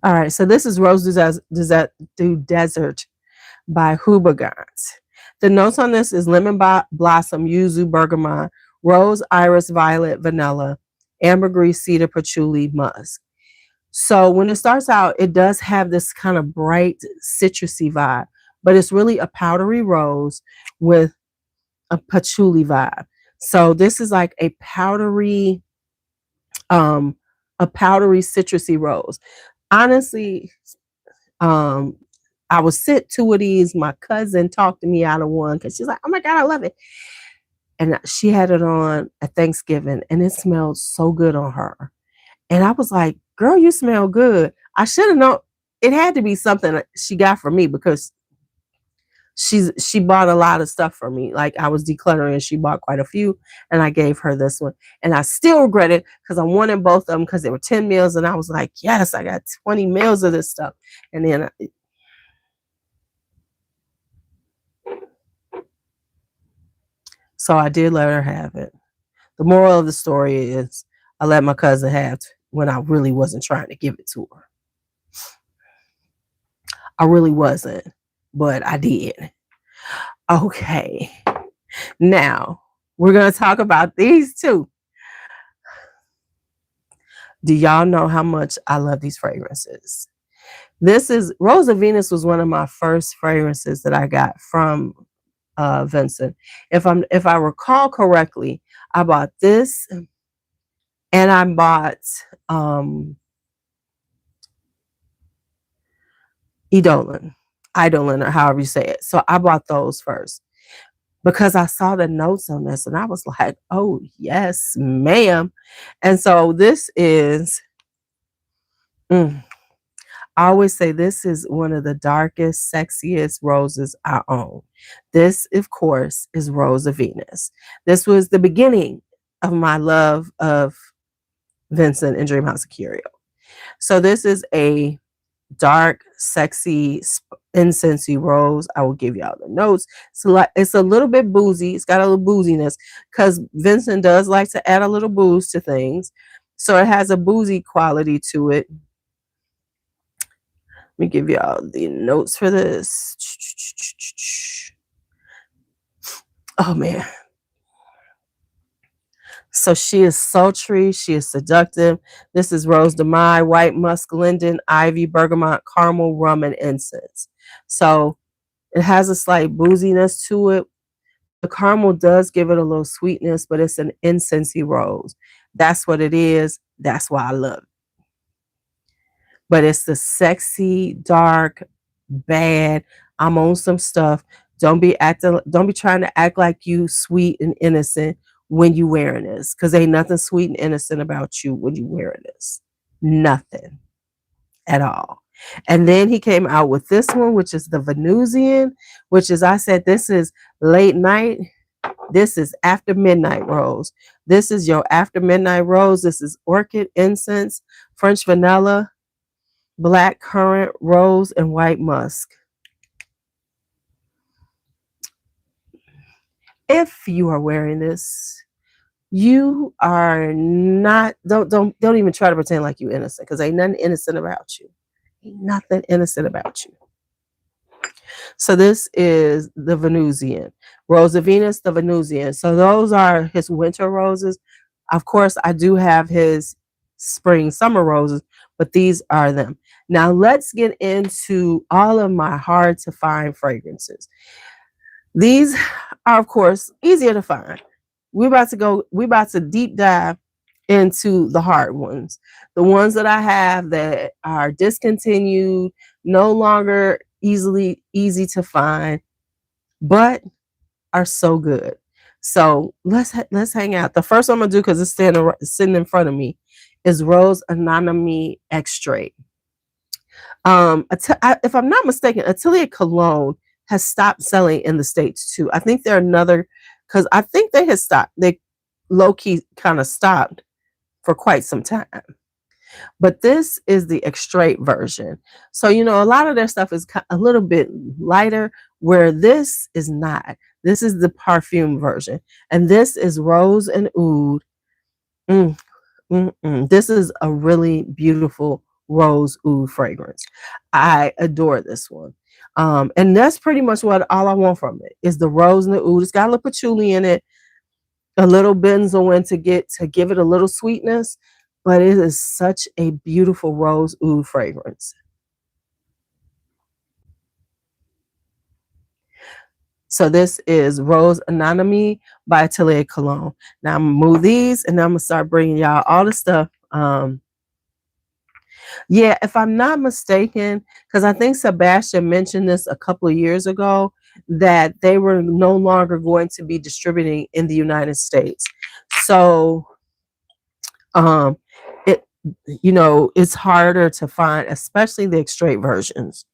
All right, so this is Rose du Desert by Hubagant. The notes on this is lemon blossom, yuzu, bergamot, rose, iris, violet, vanilla, ambergris, cedar, patchouli, musk. So when it starts out, it does have this kind of bright citrusy vibe, but it's really a powdery rose with a patchouli vibe. So this is like um, a powdery citrusy rose. Honestly, um, I was sent two of these. My cousin talked to me out of one because she's like, "Oh my god, I love it!" And she had it on at Thanksgiving, and it smelled so good on her. And I was like, "Girl, you smell good." I should have known. It had to be something that she got for me because she bought a lot of stuff for me. Like I was decluttering, she bought quite a few, and I gave her this one. And I still regret it because I wanted both of them because they were 10 meals, and I was like, "Yes, I got 20 meals of this stuff." And then so I did let her have it. The moral of the story is I let my cousin have it when I really wasn't trying to give it to her. I really wasn't, but I did. Okay. Now we're going to talk about these two. Do y'all know how much I love these fragrances? This is Rose of Venus was one of my first fragrances that I got from Vincent. If I recall correctly, I bought this and I bought Idolin, or however you say it. So I bought those first because I saw the notes on this and I was like, "Oh yes, ma'am." And so this is. I always say this is one of the darkest, sexiest roses I own. This, of course, is Rose of Venus. This was the beginning of my love of Vincent and Dreamhouse of Curio. So this is a dark, sexy, incensey rose. I will give y'all the notes. So it's a little bit boozy. It's got a little booziness because Vincent does like to add a little booze to things. So it has a boozy quality to it. Let me give y'all the notes for this. Oh man. So she is sultry, she is seductive. This is rose de mai, white musk, linden, ivy, bergamot, caramel, rum, and incense. So it has a slight booziness to it. The caramel does give it a little sweetness, but it's an incensey rose. That's what it is. That's why I love it. But it's the sexy, dark, bad. I'm on some stuff. Don't be trying to act like you sweet and innocent when you wearing this. Because ain't nothing sweet and innocent about you when you wearing this. Nothing at all. And then he came out with this one, which is the Venusian, which is, I said, this is late night. This is after midnight rose. This is your after midnight rose. This is orchid, incense, French vanilla, black currant, rose, and white musk. If you are wearing this, you are not, don't even try to pretend like you're innocent, because ain't nothing innocent about you. Ain't nothing innocent about you. So this is the Venusian. Rose of Venus, the Venusian. So those are his winter roses. Of course, I do have his spring, summer roses, but these are them. Now let's get into all of my hard to find fragrances. These are, of course, easier to find. We're about to deep dive into the hard ones. The ones that I have that are discontinued, no longer easy to find, but are so good. So let's hang out. The first one I'm gonna do, because it's sitting in front of me, is Rose Anonymous Extrait. If I'm not mistaken, Atelier Cologne has stopped selling in the States too. I think they're another, because I think they had stopped. They low key kind of stopped for quite some time. But this is the extrait version. So, you know, a lot of their stuff is a little bit lighter, where this is not. This is the Perfume version. And this is Rose and Oud. This is a really beautiful rose oud fragrance. I adore this one. And that's pretty much what all I want from it is the rose and the oud. It's got a little patchouli in it, a little benzoin to give it a little sweetness, but it is such a beautiful rose oud fragrance. So this is Rose Anonymous by Atelier Cologne. Now I'm gonna move these, and then I'm gonna start bringing y'all all the stuff. Yeah, if I'm not mistaken, because I think Sebastian mentioned this a couple of years ago, that they were no longer going to be distributing in the United States. So it it's harder to find, especially the extrait versions.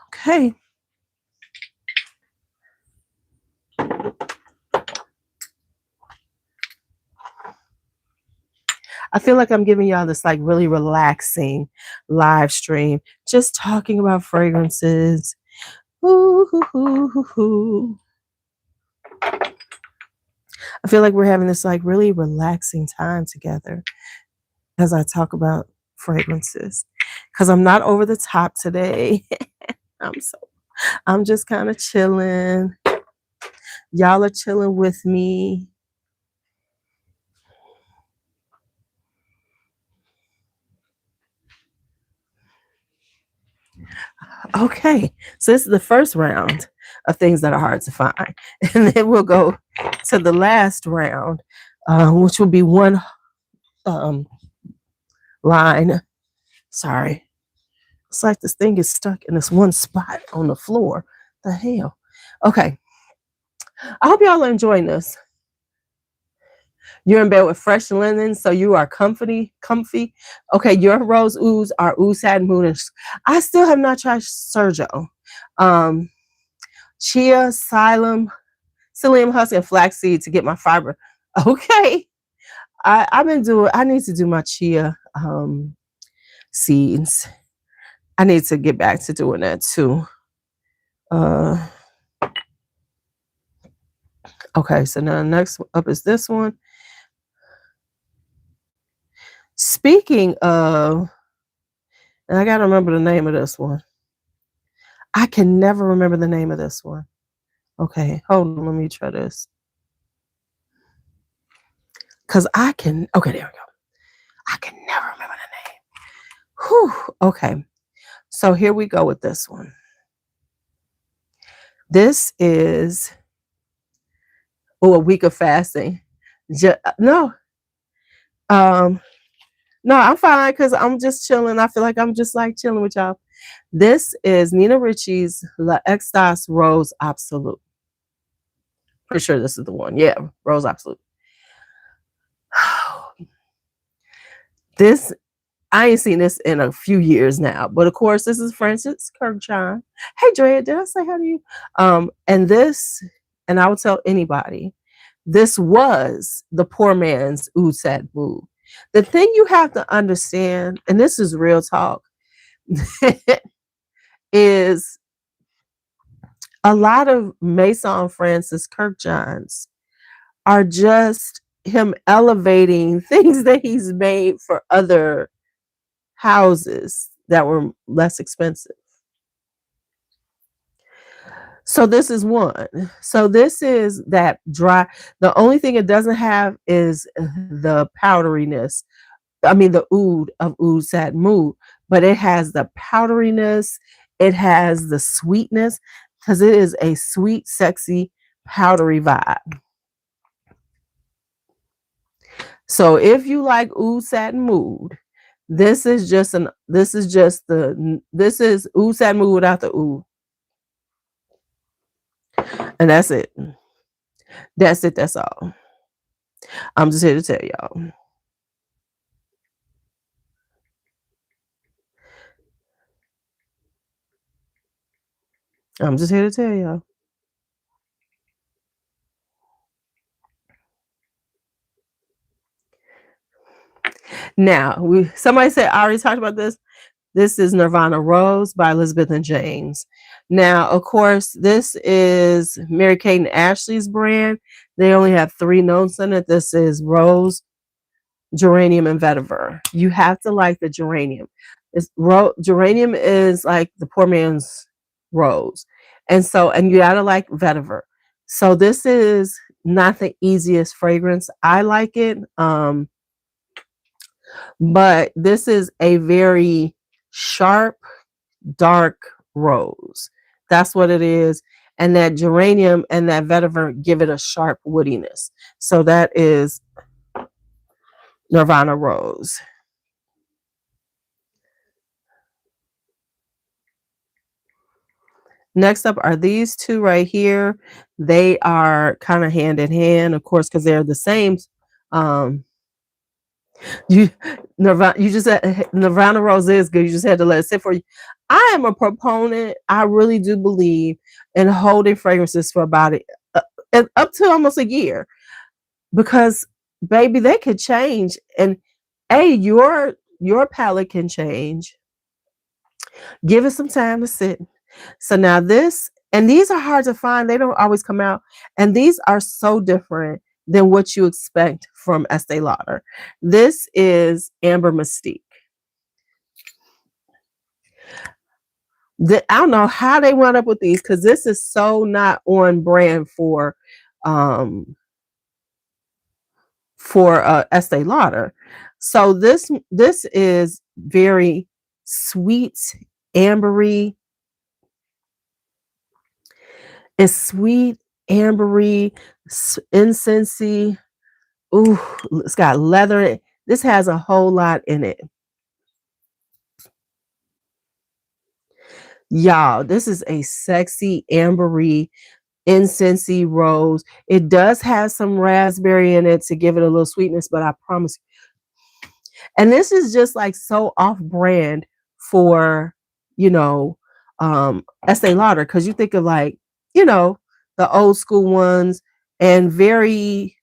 Okay. I feel like I'm giving y'all this like really relaxing live stream, just talking about fragrances. Ooh, hoo, hoo, hoo. I feel like we're having this like really relaxing time together as I talk about fragrances, because I'm not over the top today. I'm just kind of chilling. Y'all are chilling with me. Okay, so this is the first round of things that are hard to find, and then we'll go to the last round, which will be one line. Sorry, it's like this thing is stuck in this one spot on the floor. The hell? Okay, I hope y'all are enjoying this. You're in bed with fresh linen, so you are comfy. Okay, your rose ouds are oud satin moonish. I still have not tried Sergio. Chia, psyllium husk, and flaxseed to get my fiber. Okay, I need to do my chia seeds. I need to get back to doing that too. Okay, so now next up is this one. Speaking of, and I gotta remember the name of this one. I can never remember the name of this one. Okay, hold on, let me try this. Cause okay, there we go. I can never remember the name. Whew, okay. So here we go with this one. This is a week of fasting. No, I'm fine because I'm just chilling. I feel like I'm just like chilling with y'all. This is Nina Ricci's La Extase Rose Absolute. Pretty sure this is the one. Yeah, Rose Absolute. This, I ain't seen this in a few years now, but of course, this is Francis Kirkjohn. Hey, Drea, did I say hi to you? And this, and I would tell anybody, this was the poor man's oud satin mood. The thing you have to understand, and this is real talk, is A lot of Maison Francis Kirkjohns are just him elevating things that he's made for other houses that were less expensive. So this is one. So this is that dry. The only thing it doesn't have is the powderiness. I mean the oud of Oud Satin Mood, but it has the powderiness. It has the sweetness because it is a sweet, sexy, powdery vibe. So if you like Oud Satin Mood, this is just Oud Satin Mood without the oud. And that's it. That's it. That's all. I'm just here to tell y'all. I'm just here to tell y'all. Now, somebody said I already talked about this. This is Nirvana Rose by Elizabeth and James. Now, of course, this is Mary Kate and Ashley's brand. They only have 3 notes in it. This is Rose, Geranium, and Vetiver. You have to like the geranium. Geranium is like the poor man's rose. And you gotta like vetiver. So this is not the easiest fragrance. I like it. But this is a very sharp, dark rose. That's what it is. And that geranium and that vetiver give it a sharp woodiness. So that is Nirvana Rose. Next up are these two right here. They are kind of hand in hand, of course, because they're the same. You just said Nirvana Rose is good. You just had to let it sit for you. I am a proponent. I really do believe in holding fragrances for about up to almost a year, because baby, they could change, and your palate can change. Give it some time to sit. So now these are hard to find. They don't always come out. And these are so different than what you expect from Estee Lauder. This is Amber Mystique. I don't know how they wound up with these, because this is so not on brand for Estee Lauder. So this is very sweet, ambery. It's sweet, ambery, incensey. Ooh, it's got leather. This has a whole lot in it. Y'all, this is a sexy, ambery, incensey rose. It does have some raspberry in it to give it a little sweetness, but I promise you. And this is just like so off-brand for, Estee Lauder, because you think of like, the old school ones and very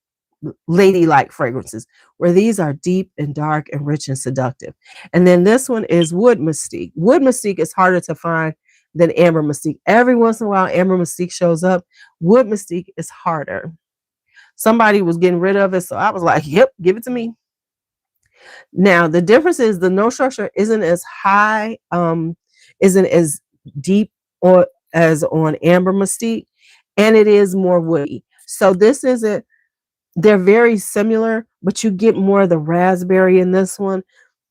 ladylike fragrances, where these are deep and dark and rich and seductive. And then this one is Wood Mystique. Wood Mystique is harder to find than Amber Mystique. Every once in a while, Amber Mystique shows up. Wood Mystique is harder. Somebody was getting rid of it, so I was like, yep, give it to me. Now, the difference is the note structure isn't as high, isn't as deep or as on Amber Mystique, and it is more woody. So this isn't, they're very similar, but you get more of the raspberry in this one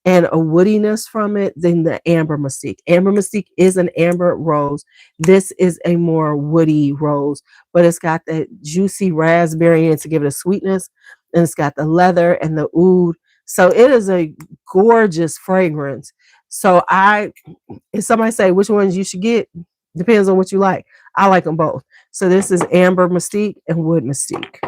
and a woodiness from it than the Amber Mystique. Amber Mystique is an amber rose. This is a more woody rose, but it's got that juicy raspberry in it to give it a sweetness, and it's got the leather and the oud. So it is a gorgeous fragrance. So if somebody say which ones you should get, depends on what you like. I like them both. So this is Amber Mystique and Wood Mystique.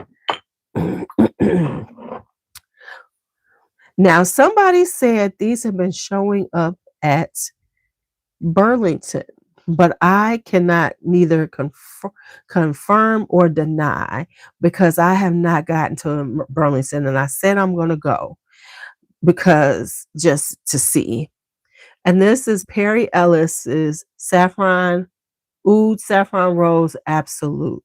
Now, somebody said these have been showing up at Burlington, but I cannot neither confirm or deny, because I have not gotten to Burlington, and I said I'm going to go because just to see. And this is Perry Ellis's Saffron Oud Saffron Rose Absolute.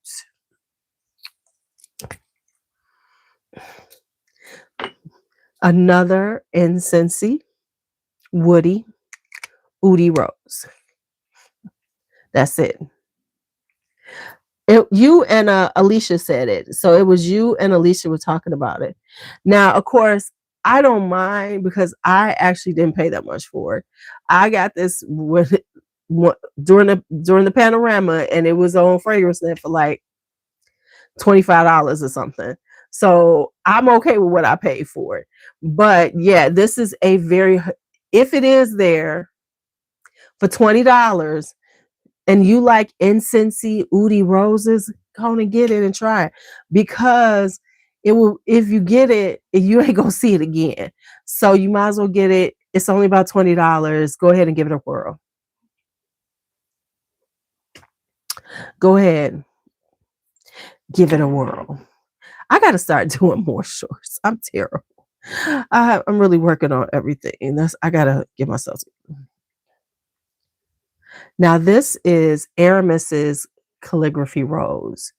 Another Incensey Woody Oudi Rose. That's it. You and Alicia said it. So it was you and Alicia were talking about it. Now, of course, I don't mind because I actually didn't pay that much for it. I got this during the panorama, and it was on FragranceNet for like $25 or something. So I'm okay with what I paid for it. But yeah, this is a very, if it is there for $20 and you like Incensey Oudi Roses, go and get it and try it, because it will, if you get it, you ain't gonna see it again. So you might as well get it. It's only about $20. Go ahead and give it a whirl. Go ahead, give it a whirl. I got to start doing more shorts. I'm terrible. I'm really working on everything. I got to give myself. Now, this is Aramis's Calligraphy Rose.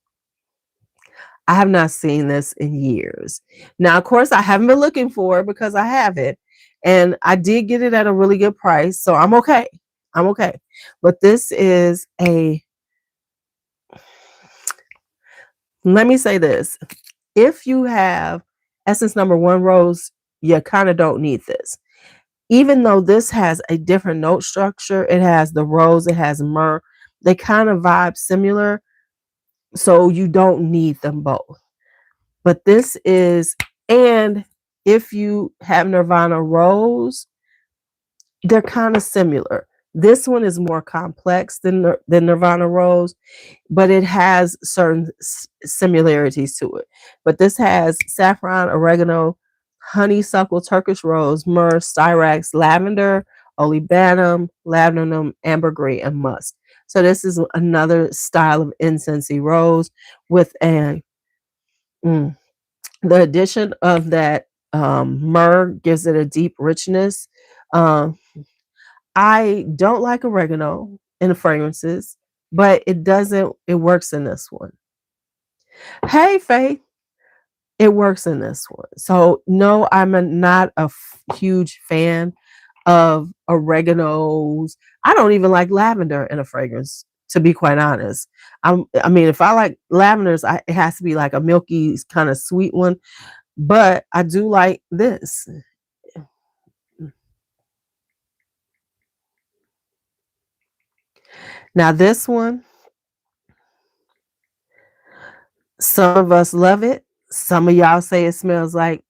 I have not seen this in years. Now, of course, I haven't been looking for it because I have it. And I did get it at a really good price. So I'm okay. I'm okay. But this is let me say this. If you have Essence number 1 Rose, you kind of don't need this. Even though this has a different note structure, it has the rose, it has myrrh. They kind of vibe similar. So you don't need them both. But this is, and if you have Nirvana Rose, they're kind of similar. This one is more complex than Nirvana Rose, but it has certain similarities to it. But this has saffron, oregano, honeysuckle, Turkish rose, myrrh, styrax, lavender, olibanum, labdanum, ambergris, and musk. So this is another style of Incensey rose with the addition of that myrrh gives it a deep richness. I don't like oregano in the fragrances, but it works in this one. Hey, Faith, it works in this one. So no, I'm not a huge fan of oreganos. I don't even like lavender in a fragrance, to be quite honest. I mean, if I like lavenders, it has to be like a milky kind of sweet one. But I do like this. Now this one, some of us love it. Some of y'all say it smells like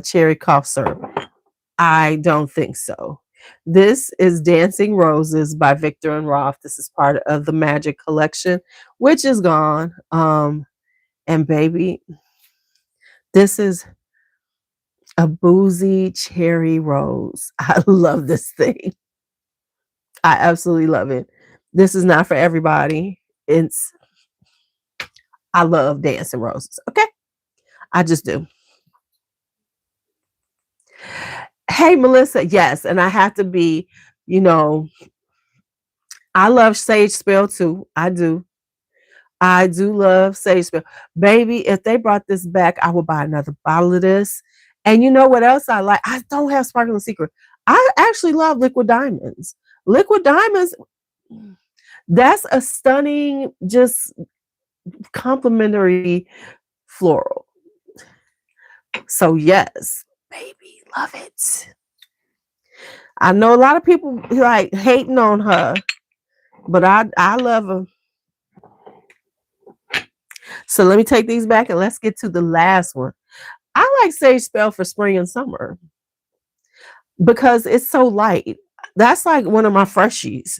cherry cough syrup. I don't think so. This is Dancing Roses by Victor and Rolf. This is part of the Magic collection, which is gone. And baby, this is a boozy cherry rose. I love this thing. I absolutely love it. This is not for everybody. I love Dancing Roses. Okay. I just do. Hey, Melissa. Yes. And I have to be, I love Sage Spell too. I do. I do love Sage Spell. Baby, if they brought this back, I would buy another bottle of this. And you know what else I like? I don't have Sparkling Secret. I actually love Liquid Diamonds. Liquid Diamonds, that's a stunning, just complimentary floral. So yes, baby, love it. I know a lot of people like hating on her, but I love her. So let me take these back and let's get to the last one. I like Sage Spell for spring and summer because it's so light. That's like one of my freshies.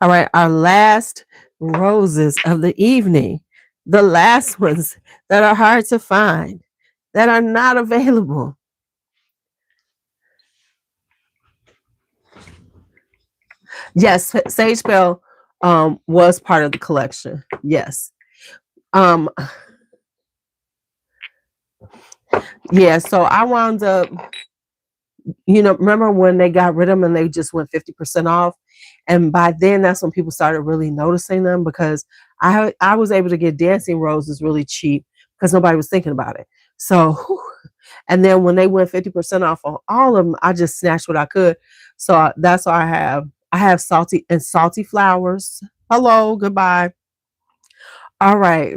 All right, our last roses of the evening, the last ones that are hard to find, that are not available. Yes, Sage Spell was part of the collection. Yes. Um, yeah, so I wound up, remember when they got rid of them and they just went 50% off? And by then, that's when people started really noticing them, because I was able to get dancing roses really cheap because nobody was thinking about it. So, and then when they went 50% off on all of them, I just snatched what I could. So that's all I have. I have salty flowers. Hello, goodbye. All right,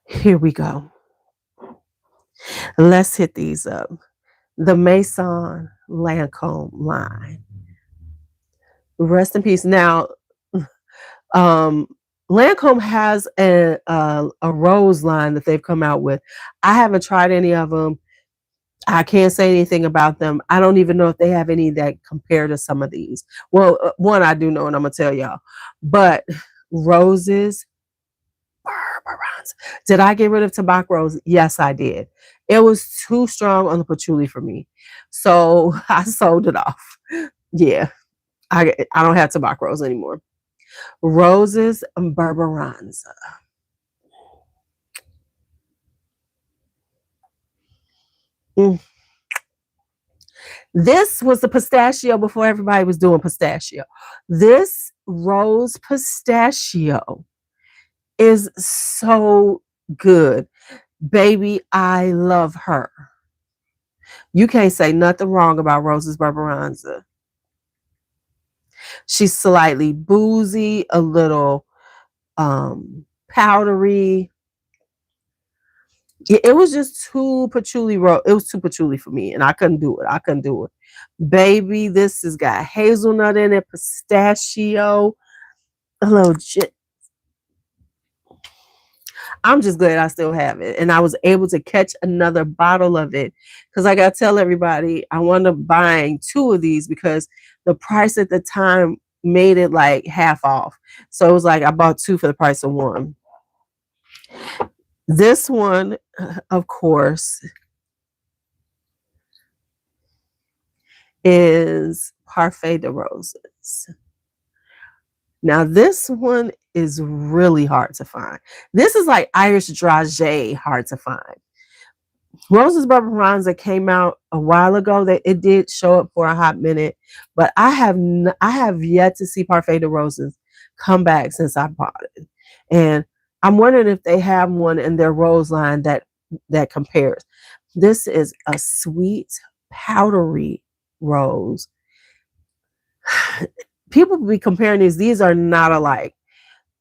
here we go. Let's hit these up. The Maison Lancome line. Rest in peace. Now, um, Lancome has a rose line that they've come out with. I haven't tried any of them. I can't say anything about them. I don't even know if they have any that compare to some of these. Well, one I do know, and I'm gonna tell y'all. But roses, Barbarons. Did I get rid of tobacco rose? Yes, I did. It was too strong on the patchouli for me, so I sold it off. Yeah, I don't have tobacco rose anymore. Roses and Barbarons. Mm. This was the pistachio before everybody was doing pistachio. This rose pistachio is so good. Baby, I love her. You can't say nothing wrong about Roses Barbaranza. She's slightly boozy, a little powdery. It was just too patchouli. It was too patchouli for me, and I couldn't do it. I couldn't do it. Baby, this has got hazelnut in it, pistachio, a little. I'm just glad I still have it, and I was able to catch another bottle of it, because I gotta tell everybody I wound up buying 2 of these because the price at the time made it like half off. So it was like I bought 2 for the price of 1. This one, of course, is Parfait de Roses. Now, this one is really hard to find. This is like Irish dragé hard to find. Roses Barbaranza came out a while ago. That it did show up for a hot minute, but I have yet to see Parfait de Roses come back since I bought it, and I'm wondering if they have one in their rose line that compares. This is a sweet, powdery rose. People be comparing these. These are not alike.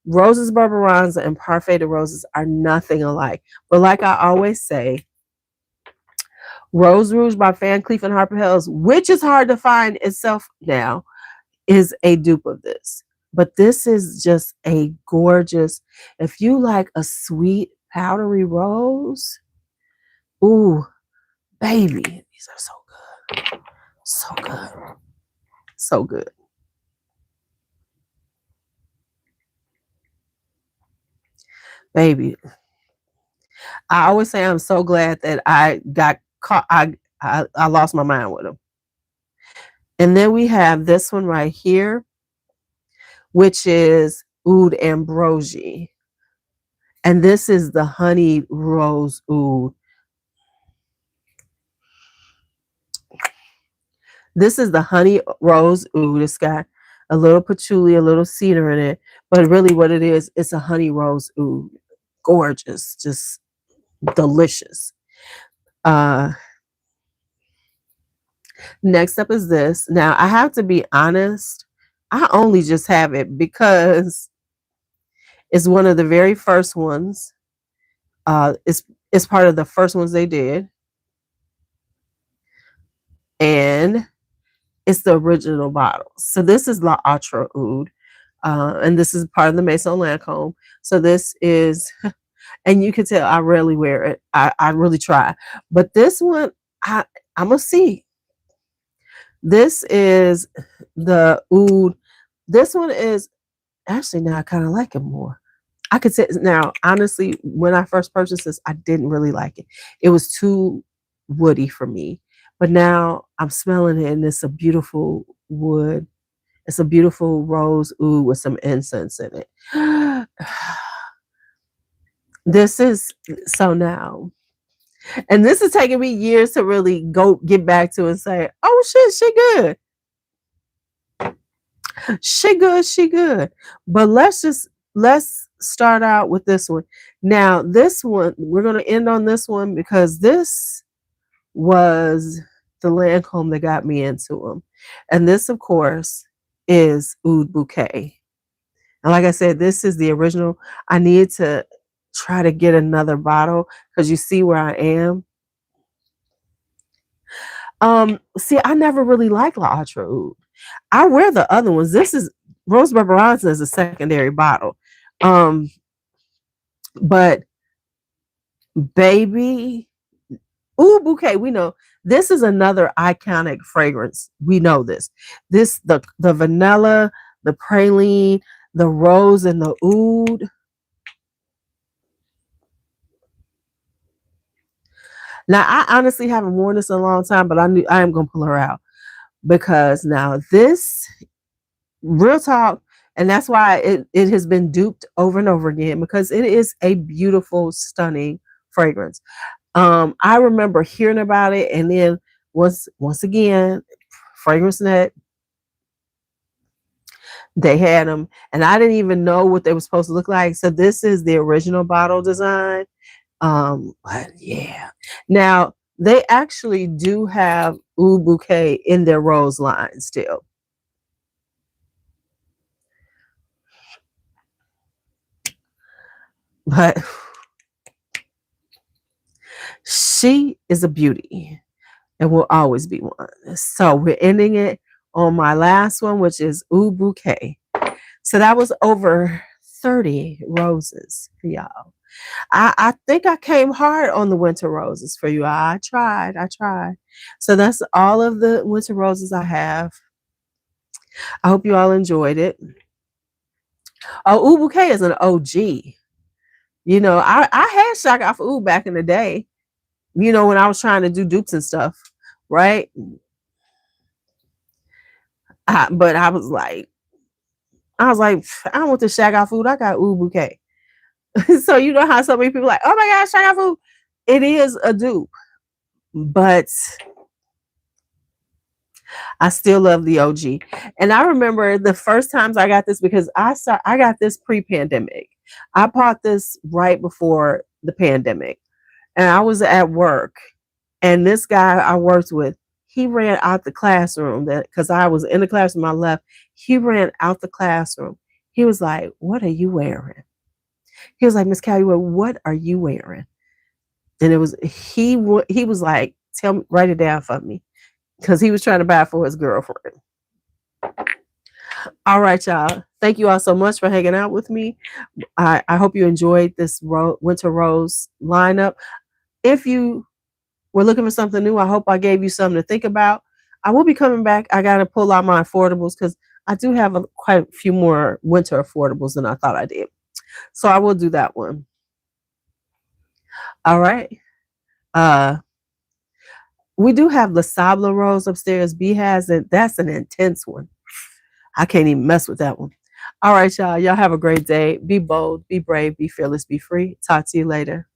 Roses Barbaranza and Parfait de Roses are nothing alike. But like I always say, Rose Rouge by Van Cleef and Harper Hells, which is hard to find itself now, is a dupe of this. But this is just a gorgeous, if you like a sweet, powdery rose, ooh, baby, these are so good. So good. So good. Baby, I always say I'm so glad that I got caught. I lost my mind with them. And then we have this one right here, which is Oud Ambrosi. And this is the honey rose oud. This is the honey rose oud. It's got a little patchouli, a little cedar in it. But really what it is, it's a honey rose oud. Gorgeous. Just delicious. Next up is this. Now, I have to be honest. I only just have it because it's one of the very first ones. It's part of the first ones they did. And it's the original bottle. So this is La Autre Oud. And this is part of the Maison Lancome. So this is, and you can tell I rarely wear it. I really try. But this one, I'm going to see. This is the oud. This one is, actually, now I kind of like it more. I could say, now, honestly, when I first purchased this, I didn't really like it. It was too woody for me. But now I'm smelling it, and it's a beautiful wood. It's a beautiful rose oud with some incense in it. This is so now. And this is taking me years to really get back to and say, oh shit, she good. She good, she good. But let's start out with this one. Now, this one, we're gonna end on this one because this was the Lancome that got me into them. And this, of course, is Oud Bouquet. And like I said, this is the original. I need to try to get another bottle because you see where I am. See, I never really liked La Ultra Oud. I wear the other ones. This is Rose Barbarossa is a secondary bottle. But baby, Oud Bouquet, we know this is another iconic fragrance. We know this. The vanilla, the praline, the rose, and the oud. Now, I honestly haven't worn this in a long time, but I knew I am gonna pull her out because now this real talk, and that's why it has been duped over and over again because it is a beautiful, stunning fragrance. I remember hearing about it, and then once again, FragranceNet, they had them, and I didn't even know what they were supposed to look like. So this is the original bottle design. But yeah, now they actually do have Oud Bouquet in their rose line still. But she is a beauty and will always be one. So we're ending it on my last one, which is Oud Bouquet. So that was over 30 roses for y'all. I think I came hard on the winter roses for you. I tried. So that's all of the winter roses I have. I hope you all enjoyed it. Oh, Oud Bouquet is an OG. You know, I had Shock Off Oud back in the day, you know, when I was trying to do dupes and stuff, right? But I was like, I don't want the Shag Off Oud. I got Oud Bouquet. So you know how so many people are like, oh my gosh, Shag Off Oud. It is a dupe, but I still love the OG. And I remember the first times I got this because I got this pre-pandemic. I bought this right before the pandemic. And I was at work, and this guy I worked with, he ran out the classroom because I was in the classroom. I left. He ran out the classroom. He was like, "What are you wearing?" He was like, "Miss Callie, what are you wearing?" And it was he was like, "Tell me, write it down for me," because he was trying to buy it for his girlfriend. All right, y'all. Thank you all so much for hanging out with me. I hope you enjoyed this winter rose lineup. If you were looking for something new, I hope I gave you something to think about. I will be coming back. I got to pull out my affordables because I do have quite a few more winter affordables than I thought I did. So I will do that one. All right. We do have the Sabla Rose upstairs. B has it. That's an intense one. I can't even mess with that one. All right, y'all. Y'all have a great day. Be bold, be brave, be fearless, be free. Talk to you later.